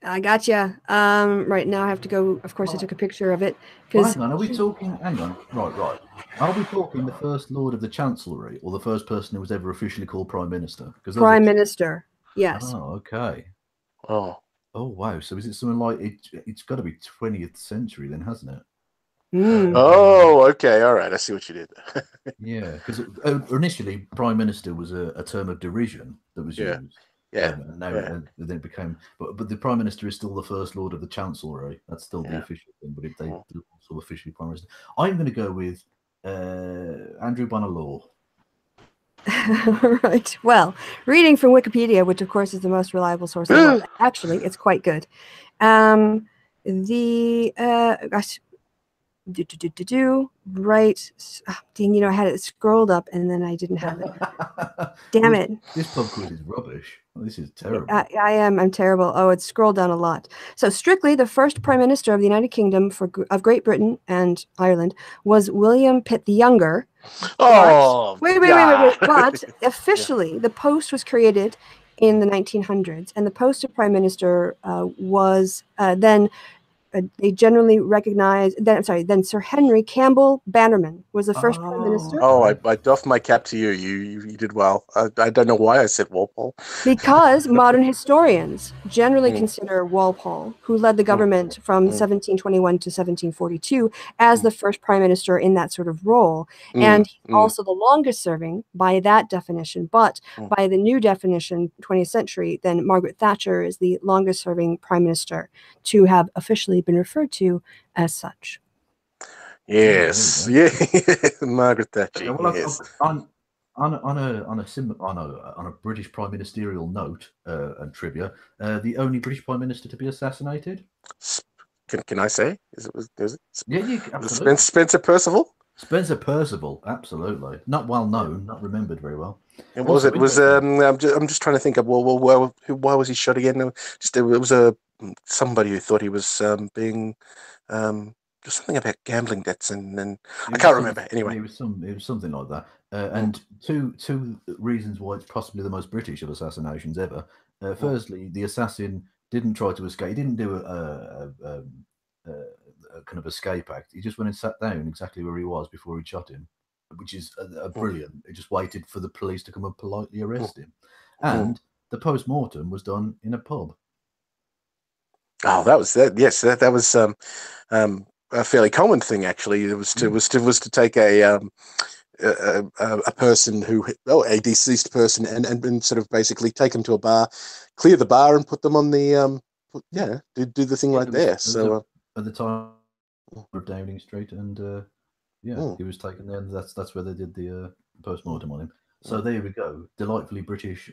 I gotcha. Right now I have to go. Of course, I took a picture of it Well, because hang on. Are we talking? Hang on. Right, right. Are we talking the first Lord of the Chancellery or the first person who was ever officially called Prime Minister? Because those Prime are. Minister. Yes. Oh, okay. Oh, Oh, wow. So is it something like it's got to be 20th century then, hasn't it? Mm. oh, okay, all right. I see what you did. Yeah, because initially Prime Minister was a term of derision that was Yeah, used. yeah, And now yeah, then it became, but the Prime Minister is still the First Lord of the Chancellery. That's still the yeah. official thing, but they Mm. also officially Prime Minister. I'm going to go with Andrew Bonar. Right. Well, reading from Wikipedia, which of course is the most reliable source in the world, actually, it's quite good. Gosh, right. Dang, I had it scrolled up and then I didn't have it. Damn it. This pub quiz is rubbish. This is terrible. I'm terrible. Oh, it's scrolled down a lot. So strictly, the first Prime Minister of the United Kingdom of Great Britain and Ireland was William Pitt the Younger. Oh, Wait. yeah. But officially, the post was created in the 1900s, and the post of Prime Minister was then they generally recognized. Then Sir Henry Campbell Bannerman was the first Prime Minister. Oh, I doff my cap to you. You did well. I don't know why I said Walpole. Because modern historians generally consider Walpole, who led the government from 1721 to 1742, as the first prime minister in that sort of role. And also the longest serving by that definition. But by the new definition, 20th century, then Margaret Thatcher is the longest serving prime minister to have officially been referred to as such. Yes, yeah, Margaret Thatcher. Okay, well, Yes. On a British prime ministerial note and trivia, the only British prime minister to be assassinated. Can I say? Is it? Yeah, you absolutely. Spencer Perceval. Spencer Perceval, absolutely. Not well known, not remembered very well. And what was it? Was I'm just trying to think of why was he shot again? Just it was somebody who thought he was being just something about gambling debts and I can't remember. Anyway, it was something like that. And two reasons why it's possibly the most British of assassinations ever. Firstly, the assassin didn't try to escape. He didn't do a kind of escape act. He just went and sat down exactly where he was before he shot him, which is a brilliant. He just waited for the police to come and politely arrest him. And the post-mortem was done in a pub. Oh, that was that. Yes, that was a fairly common thing actually. It was to take a person a deceased person and sort of basically take them to a bar, clear the bar, and put them on the do the thing right there. So at the time of Downing Street, and he was taken there. And that's where they did the post-mortem on him. So there we go, delightfully British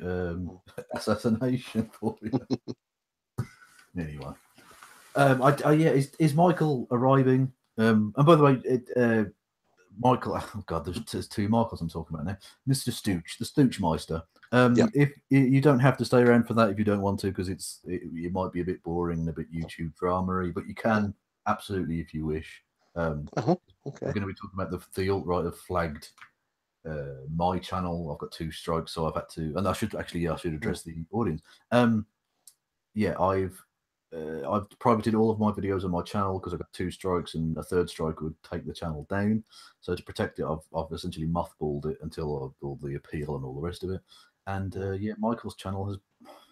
assassination for you. Anyway, is Michael arriving? And by the way, Michael, oh God, there's two Michaels I'm talking about now. Mr. Stuch, the Stuchmeister. If you don't have to stay around for that if you don't want to, because it might be a bit boring and a bit YouTube drama-y, but you can absolutely if you wish. Okay. We're going to be talking about the alt-right have flagged my channel. I've got 2 strikes, so I've had to, and I should address the audience. I've privated all of my videos on my channel because I've got 2 strikes, and a 3rd strike would take the channel down. So to protect it, I've essentially mothballed it until all the appeal and all the rest of it. And Michael's channel has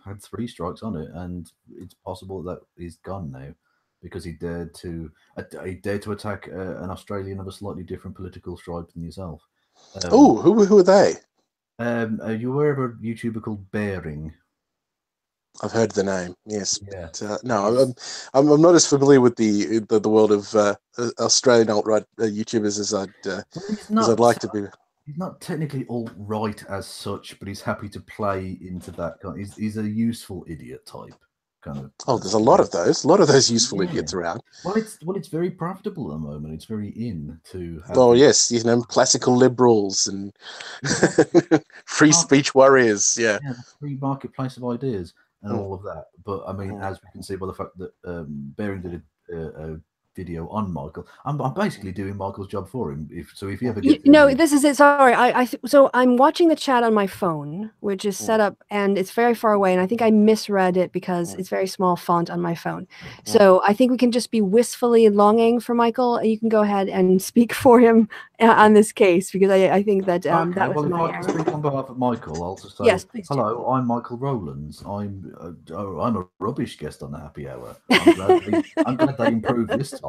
had 3 strikes on it, and it's possible that he's gone now because he dared to attack an Australian of a slightly different political stripe than yourself. who are they? Are you aware of a YouTuber called Bearing? I've heard the name. Yes, Yeah. but, no, I'm not as familiar with the world of Australian alt-right YouTubers Well, as I'd like to be. he's not technically alt-right as such, but he's happy to play into that kind. He's a useful idiot type kind of. Oh, there's a lot of those useful Yeah. idiots around. Well, it's very profitable at the moment. It's very in to have. Oh yes, classical liberals and free speech warriors. Yeah. Yeah, the free marketplace of ideas and Mm. all of that. But I mean, as we can see by the fact that Bering did a video on Michael, I'm basically doing Michael's job for him. If he ever gets this is it. Sorry, so I'm watching the chat on my phone, which is set up, and it's very far away, and I think I misread it because it's very small font on my phone. So I think we can just be wistfully longing for Michael, and you can go ahead and speak for him on this case, because I think that that was well, my if I can speak on behalf of Michael, I'll just say, yes, please do. hello, I'm Michael Rowlands. I'm a rubbish guest on the Happy Hour. I'm glad they improved this time.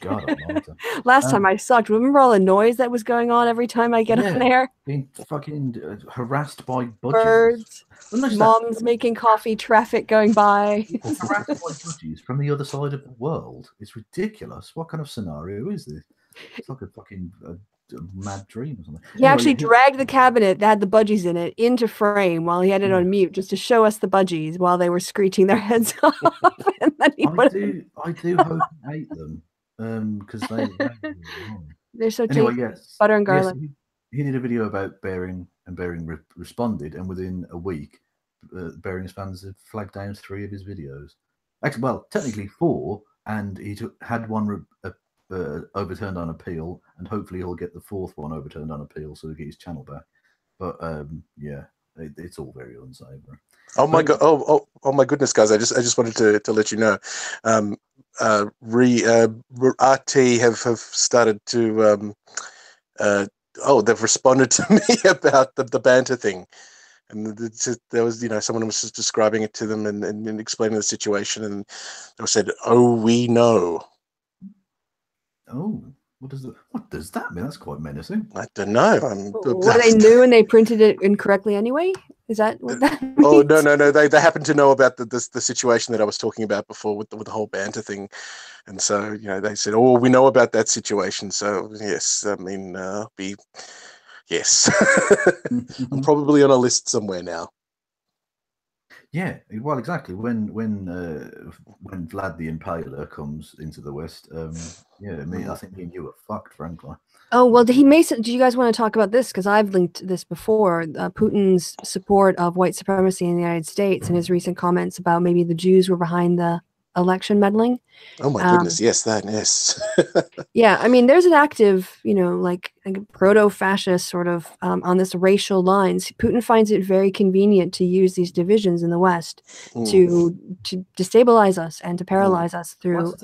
God almighty. Last time I sucked. Remember all the noise that was going on every time I get on air? Being fucking harassed by Birds, moms making coffee, traffic going by. Harassed by budgies from the other side of the world. It's ridiculous. What kind of scenario is this? It's like a fucking a mad dream or something. He actually dragged the cabinet that had the budgies in it into frame while he had it on mute, just to show us the budgies while they were screeching their heads off. And then I do hope you hate them. Because they're so anyway, tasty. Butter and garlic. Yes, he did a video about Bering, and Bering responded, and within a week, Bering's fans had flagged down 3 of his videos. Actually, well, technically 4, and he had one overturned on appeal, and hopefully he'll get the 4th one overturned on appeal, so he'll get his channel back. But yeah, it's all very unsavory. Oh my god! Oh my goodness, guys! I just wanted to let you know. RT have started to they've responded to me about the banter thing, and there was someone was just describing it to them and explaining the situation, and they said, "Oh, we know." Oh, what does that mean? That's quite menacing. I don't know. Were they new and they printed it incorrectly anyway? Is that what that means? Oh no! They happen to know about the situation that I was talking about before with the whole banter thing, and so they said, "Oh, we know about that situation." So yes, I mean, yes, I'm probably on a list somewhere now. Yeah, well, exactly. When Vlad the Impaler comes into the West, yeah, I think me and you are fucked, frankly. Oh, well, do you guys want to talk about this? Because I've linked this before. Putin's support of white supremacy in the United States and his recent comments about maybe the Jews were behind the election meddling. Oh my goodness, yes. Yeah, I mean, there's an active, like proto-fascist sort of on this racial lines. Putin finds it very convenient to use these divisions in the West to destabilize us and to paralyze us through.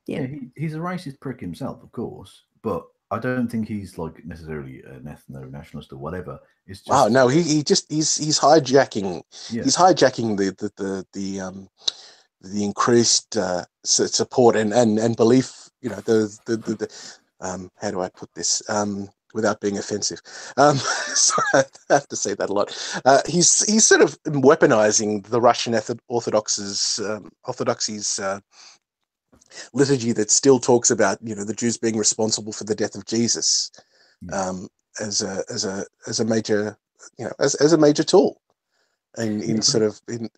He's a racist prick himself, of course, but I don't think he's like necessarily an ethno-nationalist or whatever. It's just no, he's hijacking. Yeah. He's hijacking the increased support and belief. How do I put this without being offensive? So I have to say that a lot. He's sort of weaponizing the Russian Orthodoxy's liturgy that still talks about the Jews being responsible for the death of Jesus as a major as a major tool in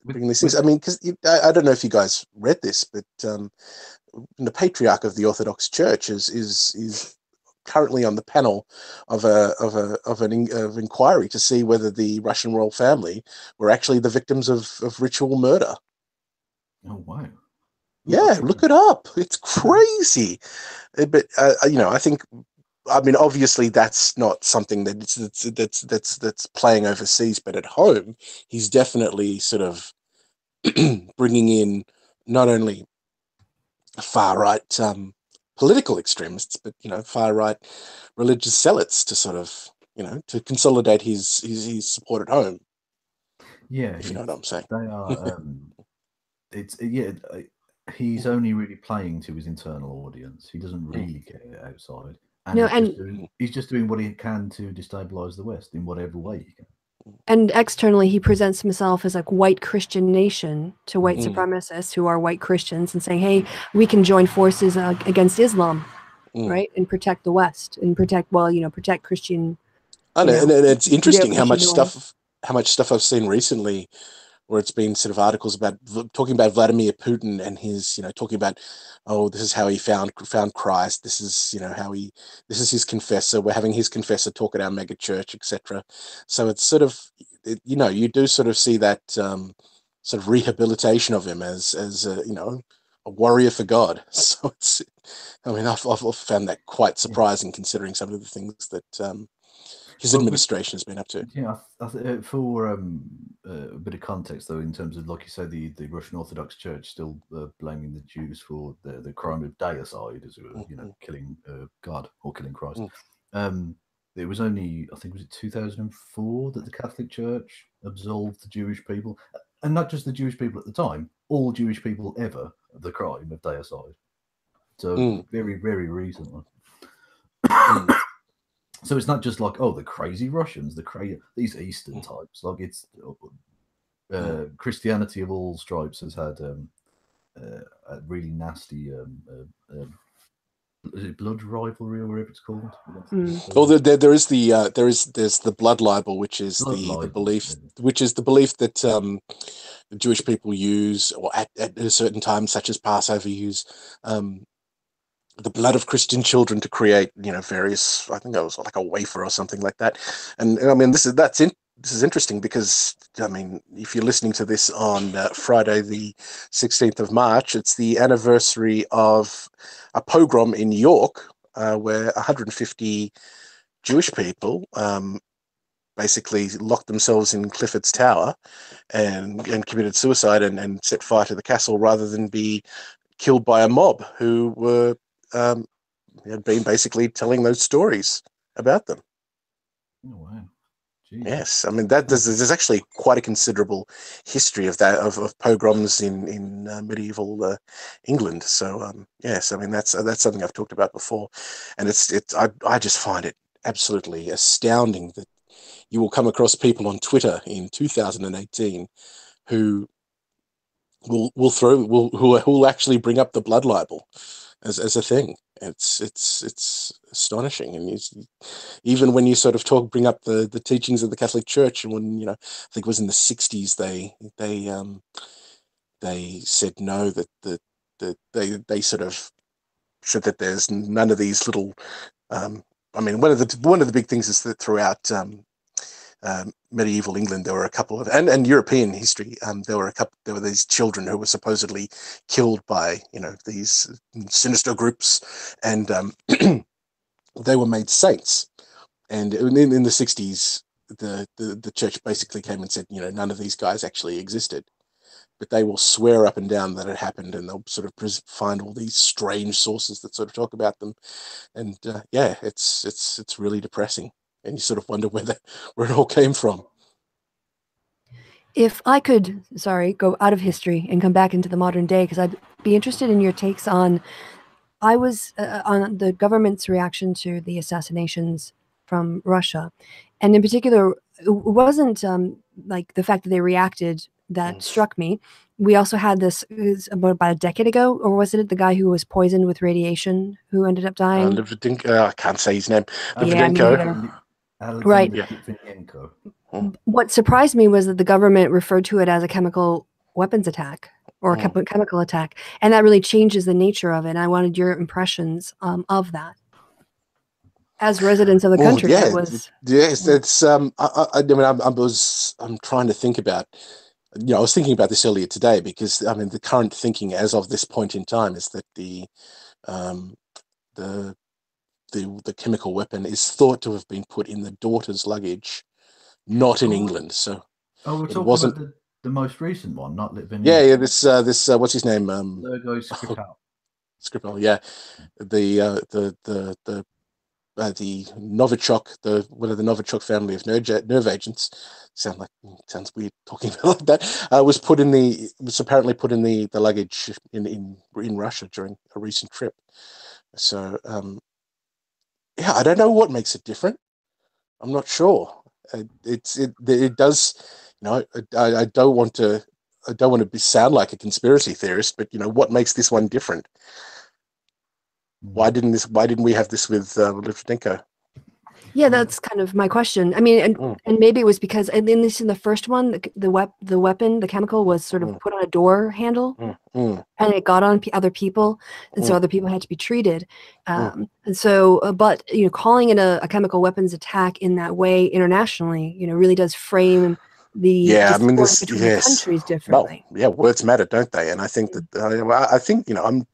bringing these things. I mean, because I don't know if you guys read this, but the Patriarch of the Orthodox Church is currently on the panel of an inquiry to see whether the Russian royal family were actually the victims of ritual murder. Oh wow! Yeah, look it up. It's crazy. But I think, I mean, obviously that's not something that's playing overseas, but at home, he's definitely sort of bringing in not only far right political extremists, but far right religious zealots to sort of to consolidate his support at home. Yeah, if you know what I'm saying. They are. He's only really playing to his internal audience. He doesn't really care outside. And he's just doing what he can to destabilize the West in whatever way he can. And externally, he presents himself as like white Christian nation to white supremacists who are white Christians and saying, hey, we can join forces against Islam, right? And protect the West and protect Christian, And it's interesting how Judeo-Christian much norms. stuff I've seen recently where it's been sort of articles about talking about Vladimir Putin and his, talking about, oh, this is how he found Christ. This is, this is his confessor. We're having his confessor talk at our mega church, etc. So it's sort of, you do sort of see that sort of rehabilitation of him as a warrior for God. So it's, I mean, I've found that quite surprising considering some of the things that his administration has been up to. Yeah, for a bit of context, though, in terms of, like you say, the Russian Orthodox Church still blaming the Jews for the crime of deicide, as killing God or killing Christ. It was only, I think, was it 2004 that the Catholic Church absolved the Jewish people, and not just the Jewish people at the time, all Jewish people ever, of the crime of deicide. So very, very recently. So it's not just like, oh, the crazy Russians, these Eastern types. Like it's Christianity of all stripes has had a really nasty is it blood rivalry or whatever it's called? Well, there's the blood libel, which is the belief, that the Jewish people use, or at a certain time, such as Passover, use the blood of Christian children to create, various. I think it was like a wafer or something like that. And I mean, this is interesting because, I mean, if you're listening to this on Friday, the 16th of March, it's the anniversary of a pogrom in New York where 150 Jewish people basically locked themselves in Clifford's Tower and committed suicide and set fire to the castle rather than be killed by a mob who were had been basically telling those stories about them. Oh, wow. Jesus. Yes, I mean that there's actually quite a considerable history of that of pogroms in medieval England. So yes, I mean that's something I've talked about before, and I just find it absolutely astounding that you will come across people on Twitter in 2018 who who will actually bring up the blood libel as a thing. It's astonishing, and even when you sort of bring up the teachings of the Catholic Church, and when I think it was in the 60s, they said no, that they sort of said that there's none of these little. I mean, one of the big things is that throughout medieval England, there were a couple of, and European history, there were these children who were supposedly killed by these sinister groups, and they were made saints. And in the 60s, the church basically came and said, none of these guys actually existed, but they will swear up and down that it happened, and they'll sort of find all these strange sources that sort of talk about them, and yeah, it's really depressing. And you sort of wonder where it all came from. If I could, go out of history and come back into the modern day, because I'd be interested in your takes on, on the government's reaction to the assassinations from Russia. And in particular, it wasn't like the fact that they reacted that struck me. We also had this about a decade ago, or was it the guy who was poisoned with radiation who ended up dying? I can't say his name. Right. Yeah. What surprised me was that the government referred to it as a chemical weapons attack or a chemical attack, and that really changes the nature of it. And I wanted your impressions of that as residents of the country. Yeah, yes, it's I mean, I'm trying to think about. I was thinking about this earlier today because I mean the current thinking as of this point in time is that the chemical weapon is thought to have been put in the daughter's luggage, not in England. So we're talking about the most recent one, not Litvinenko. Yeah. This what's his name? Sergei Skripal. Skripal, yeah. The Novichok, one of the Novichok family of nerve agents, sounds weird talking about like that. Was apparently put in the luggage in Russia during a recent trip. So yeah, I don't know what makes it different. I'm not sure. it does. I don't want to sound like a conspiracy theorist, but what makes this one different? Why didn't we have this with Litvinenko? Yeah, that's kind of my question. I mean, and maybe it was because in the first one, the weapon, the chemical was sort of put on a door handle, and it got on other people, and so other people had to be treated. And so, but calling it a chemical weapons attack in that way internationally, really does frame the discord between the countries differently. Well, yeah, words matter, don't they? And I think that I think I'm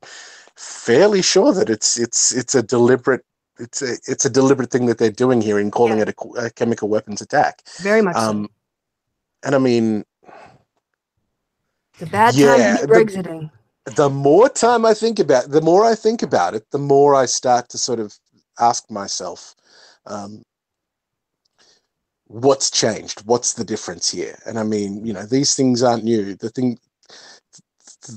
fairly sure that it's a deliberate. It's a deliberate thing that they're doing here in calling it a chemical weapons attack. Very much so. And I mean, it's a bad time to be Brexiting. The more I think about it, the more I start to sort of ask myself, what's changed? What's the difference here? And I mean, these things aren't new.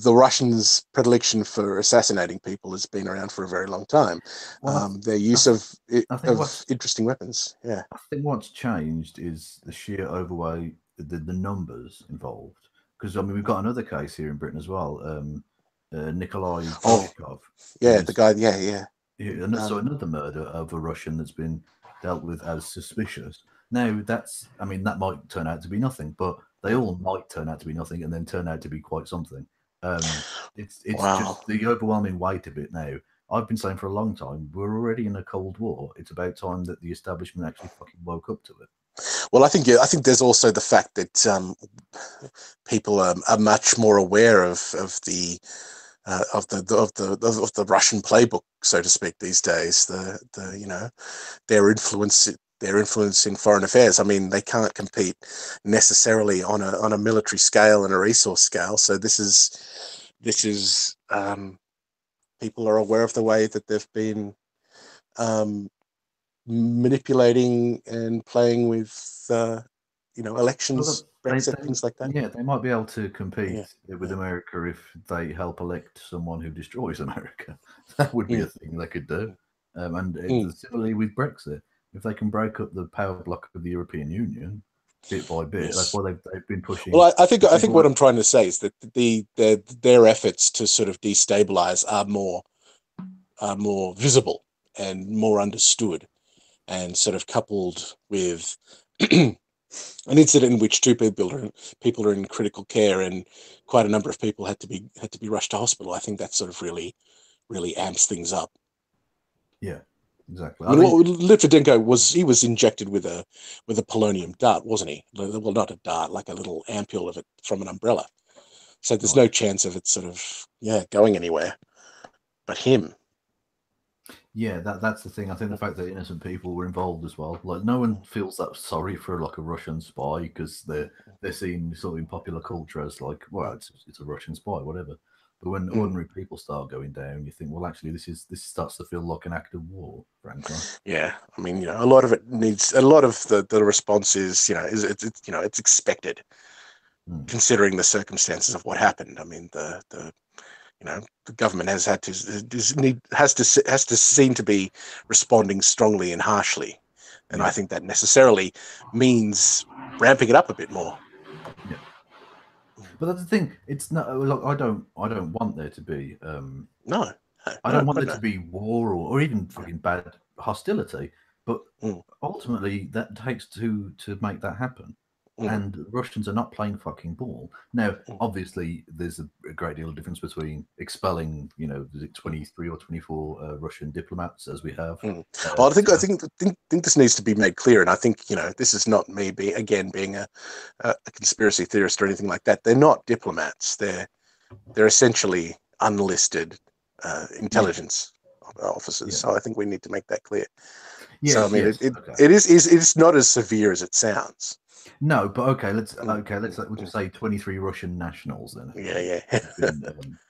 The Russians' predilection for assassinating people has been around for a very long time. Their use of interesting weapons. Yeah, I think what's changed is the sheer overweight, the numbers involved. Because I mean, we've got another case here in Britain as well. Nikolai Volkov. The guy. Yeah. So another murder of a Russian that's been dealt with as suspicious. Now that might turn out to be nothing, but they all might turn out to be nothing and then turn out to be quite something. It's just the overwhelming weight of it now. I've been saying for a long time, we're already in a Cold War. It's about time that the establishment actually fucking woke up to it. Well, I think there's also the fact that people are much more aware of the Russian playbook, so to speak, these days. Their influence in foreign affairs. I mean, they can't compete necessarily on a military scale and a resource scale. So this is people are aware of the way that they've been manipulating and playing with elections, Brexit, things like that. Yeah, they might be able to compete with America if they help elect someone who destroys America. That would be a thing they could do. And similarly with Brexit, if they can break up the power block of the European Union bit by bit, that's why they've been pushing. Well, I think what I'm trying to say is that their efforts to sort of destabilize are more visible and more understood, and sort of coupled with an incident in which two people are in critical care and quite a number of people had to be rushed to hospital. I think that sort of really amps things up. Yeah, exactly. I mean, Litvinenko was injected with a polonium dart, wasn't he? Well, not a dart, like a little ampule of it from an umbrella. So there's no chance of it sort of going anywhere. But him. Yeah, that's the thing. I think the fact that innocent people were involved as well. Like, no one feels that sorry for like a Russian spy because they're seen sort of in popular culture as like, well, it's a Russian spy, whatever. But when ordinary people start going down, you think, well, actually, this starts to feel like an act of war, frankly. Yeah, I mean, a lot of it needs a lot of the response is it's expected, considering the circumstances of what happened. I mean, the government has to seem to be responding strongly and harshly, and I think that necessarily means ramping it up a bit more. Yeah. But that's the thing. It's not. Look, I don't want there to be. I don't want there to be war or even fucking bad hostility. But ultimately, that takes two to make that happen. And Russians are not playing fucking ball. Now, obviously, there's a great deal of difference between expelling, is it 23 or 24 Russian diplomats, as we have. I think this needs to be made clear, and I think this is not me being a conspiracy theorist or anything like that. They're not diplomats. They're essentially unlisted intelligence officers. So I think we need to make that clear. Yes, so I mean, it's not as severe as it sounds. No, but okay, let's just say 23 Russian nationals then. Have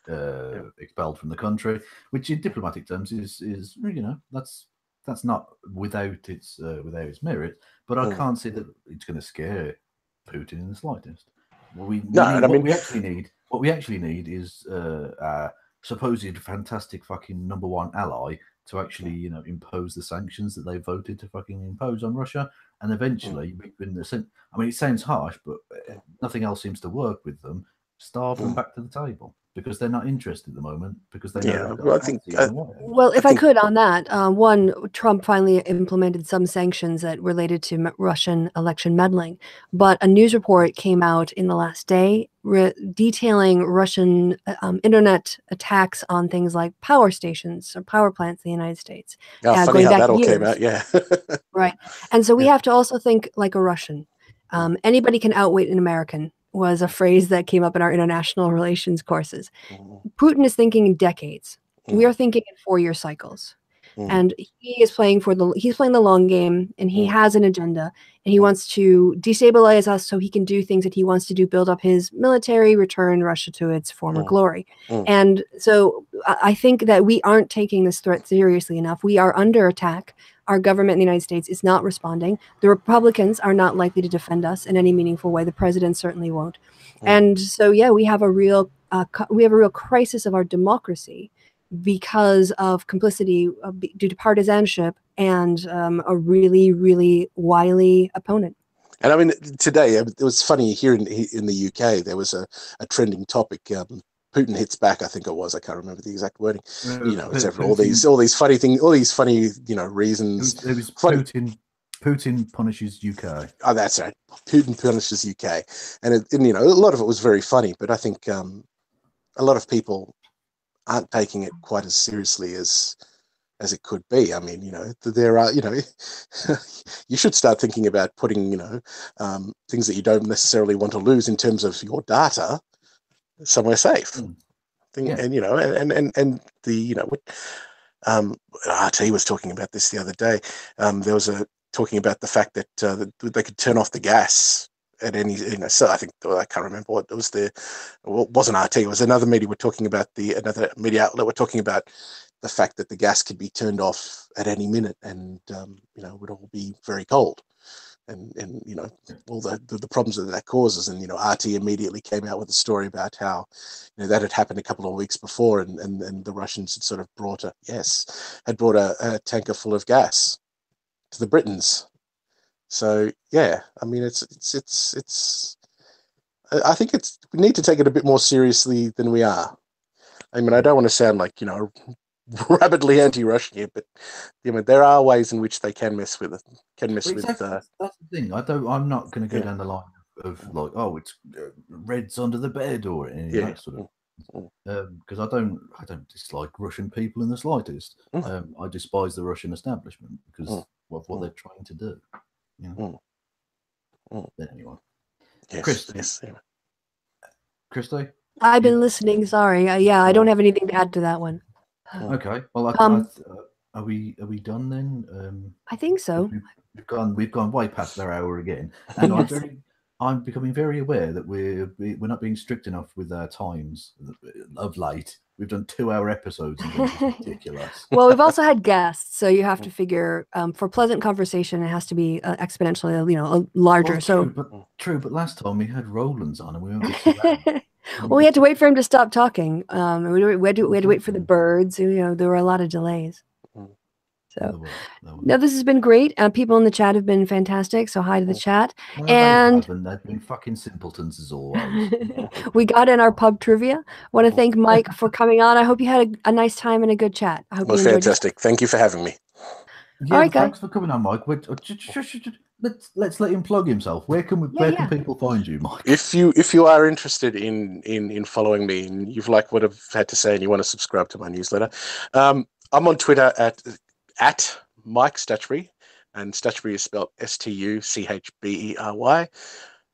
been expelled from the country, which in diplomatic terms is that's not without its merit. But I can't see that it's going to scare Putin in the slightest. What we actually need is a supposed fantastic fucking number one ally to actually impose the sanctions that they voted to fucking impose on Russia. and eventually we've been. I mean, it sounds harsh, but nothing else seems to work with them. Starve them back to the table because they're not interested at the moment because they know. Well, I think. Well, if I could on that, one, Trump finally implemented some sanctions that related to Russian election meddling, but a news report came out in the last day detailing Russian internet attacks on things like power stations or power plants in the United States. Funny going how back that all years. came out, yeah. Right. And so we have to also think like a Russian. Anybody can outwit an American was a phrase that came up in our international relations courses. Putin is thinking in decades. We are thinking in 4-year cycles. And he's playing the long game, and he has an agenda, and he wants to destabilize us so he can do things that he wants to do, build up his military, return Russia to its former glory. And so I think that we aren't taking this threat seriously enough. We are under attack. Our government in the United States is not responding. The Republicans are not likely to defend us in any meaningful way. The president certainly won't. And so, yeah, we have a real crisis of our democracy because of complicity due to partisanship and a really, really wily opponent. And I mean, today it was funny here in the UK. There was a trending topic. Putin hits back. I think it was. I can't remember the exact wording. It's all these funny things, all these funny reasons. It was funny. Putin punishes UK. Oh, that's right. Putin punishes UK, and a lot of it was very funny. But I think a lot of people aren't taking it quite as seriously as it could be. I mean, there are, you should start thinking about putting, things that you don't necessarily want to lose in terms of your data somewhere safe. And the RT was talking about this the other day. There was talking about the fact that they could turn off the gas at any, so I think, I can't remember what it was there. Well, it wasn't RT, it was another media. We're talking about another media outlet. We're talking about the fact that the gas could be turned off at any minute, and it would all be very cold, and all the problems that causes. And RT immediately came out with a story about how that had happened a couple of weeks before, and the Russians had sort of brought a tanker full of gas to the Britons. So yeah, I mean, it's. I think we need to take it a bit more seriously than we are. I mean, I don't want to sound like rabidly anti-Russian here, but there are ways in which they can mess with it. That's the thing. I'm not going to go down the line of like, oh, it's Reds under the bed or any of that sort of. Because I don't dislike Russian people in the slightest. I despise the Russian establishment because of what they're trying to do. But anyway, Kristi. Kristi, I've been listening. Sorry, I don't have anything to add to that one. Okay. Well, are we done then? I think so. We've gone way past our hour again, and I'm becoming very aware that we're not being strict enough with our times of late. We've done 2-hour episodes, and it's ridiculous. Well, we've also had guests, so you have to figure for pleasant conversation, it has to be exponentially, larger. True, but last time we had Roland's on, and we went. Well, we had to wait for him to stop talking. We had to wait for the birds. There were a lot of delays. So, no, this has been great. People in the chat have been fantastic. So hi to the chat. No, and they've been fucking simpletons as always. We got in our pub trivia. Want to thank Mike for coming on. I hope you had a nice time and a good chat. I hope you enjoyed fantastic. Thank you for having me. Yeah, all right, thanks for coming on, Mike. Let's let him plug himself. Where can people find you, Mike? If you are interested in following me and you've liked what I've had to say and you want to subscribe to my newsletter, I'm on Twitter at Mike Stuchbery, and Stuchbery is spelled Stuchbery.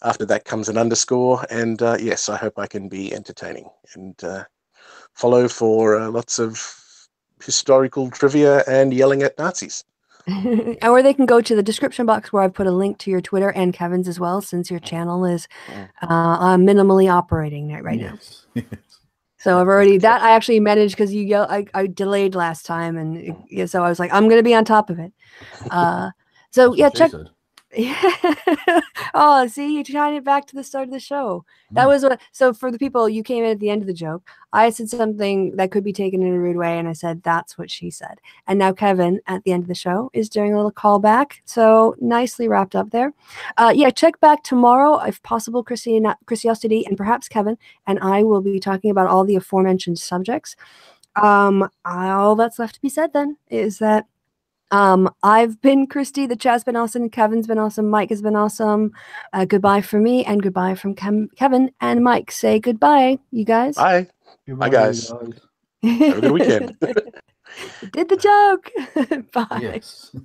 After that comes an underscore, and yes, I hope I can be entertaining, and follow for lots of historical trivia and yelling at Nazis. Or they can go to the description box where I put a link to your Twitter and Kevin's as well, since your channel is minimally operating right now. So I've already I actually managed because you yelled. I delayed last time, and so I was like, I'm going to be on top of it. So yeah, Yeah. Oh, see, you tied it back to the start of the show. That was what. So for the people, you came in at the end of the joke. I said something that could be taken in a rude way, and I said that's what she said. And now Kevin, at the end of the show, is doing a little callback. So nicely wrapped up there. Yeah, check back tomorrow, if possible. Christiosity, and perhaps Kevin and I will be talking about all the aforementioned subjects. All that's left to be said then is that. I've been Kristi, the chat's been awesome, Kevin's been awesome, Mike has been awesome. Goodbye from me and goodbye from Kevin and Mike. Say goodbye, you guys. Bye. Bye, guys. Have a good weekend. You did the joke. Bye. Yes.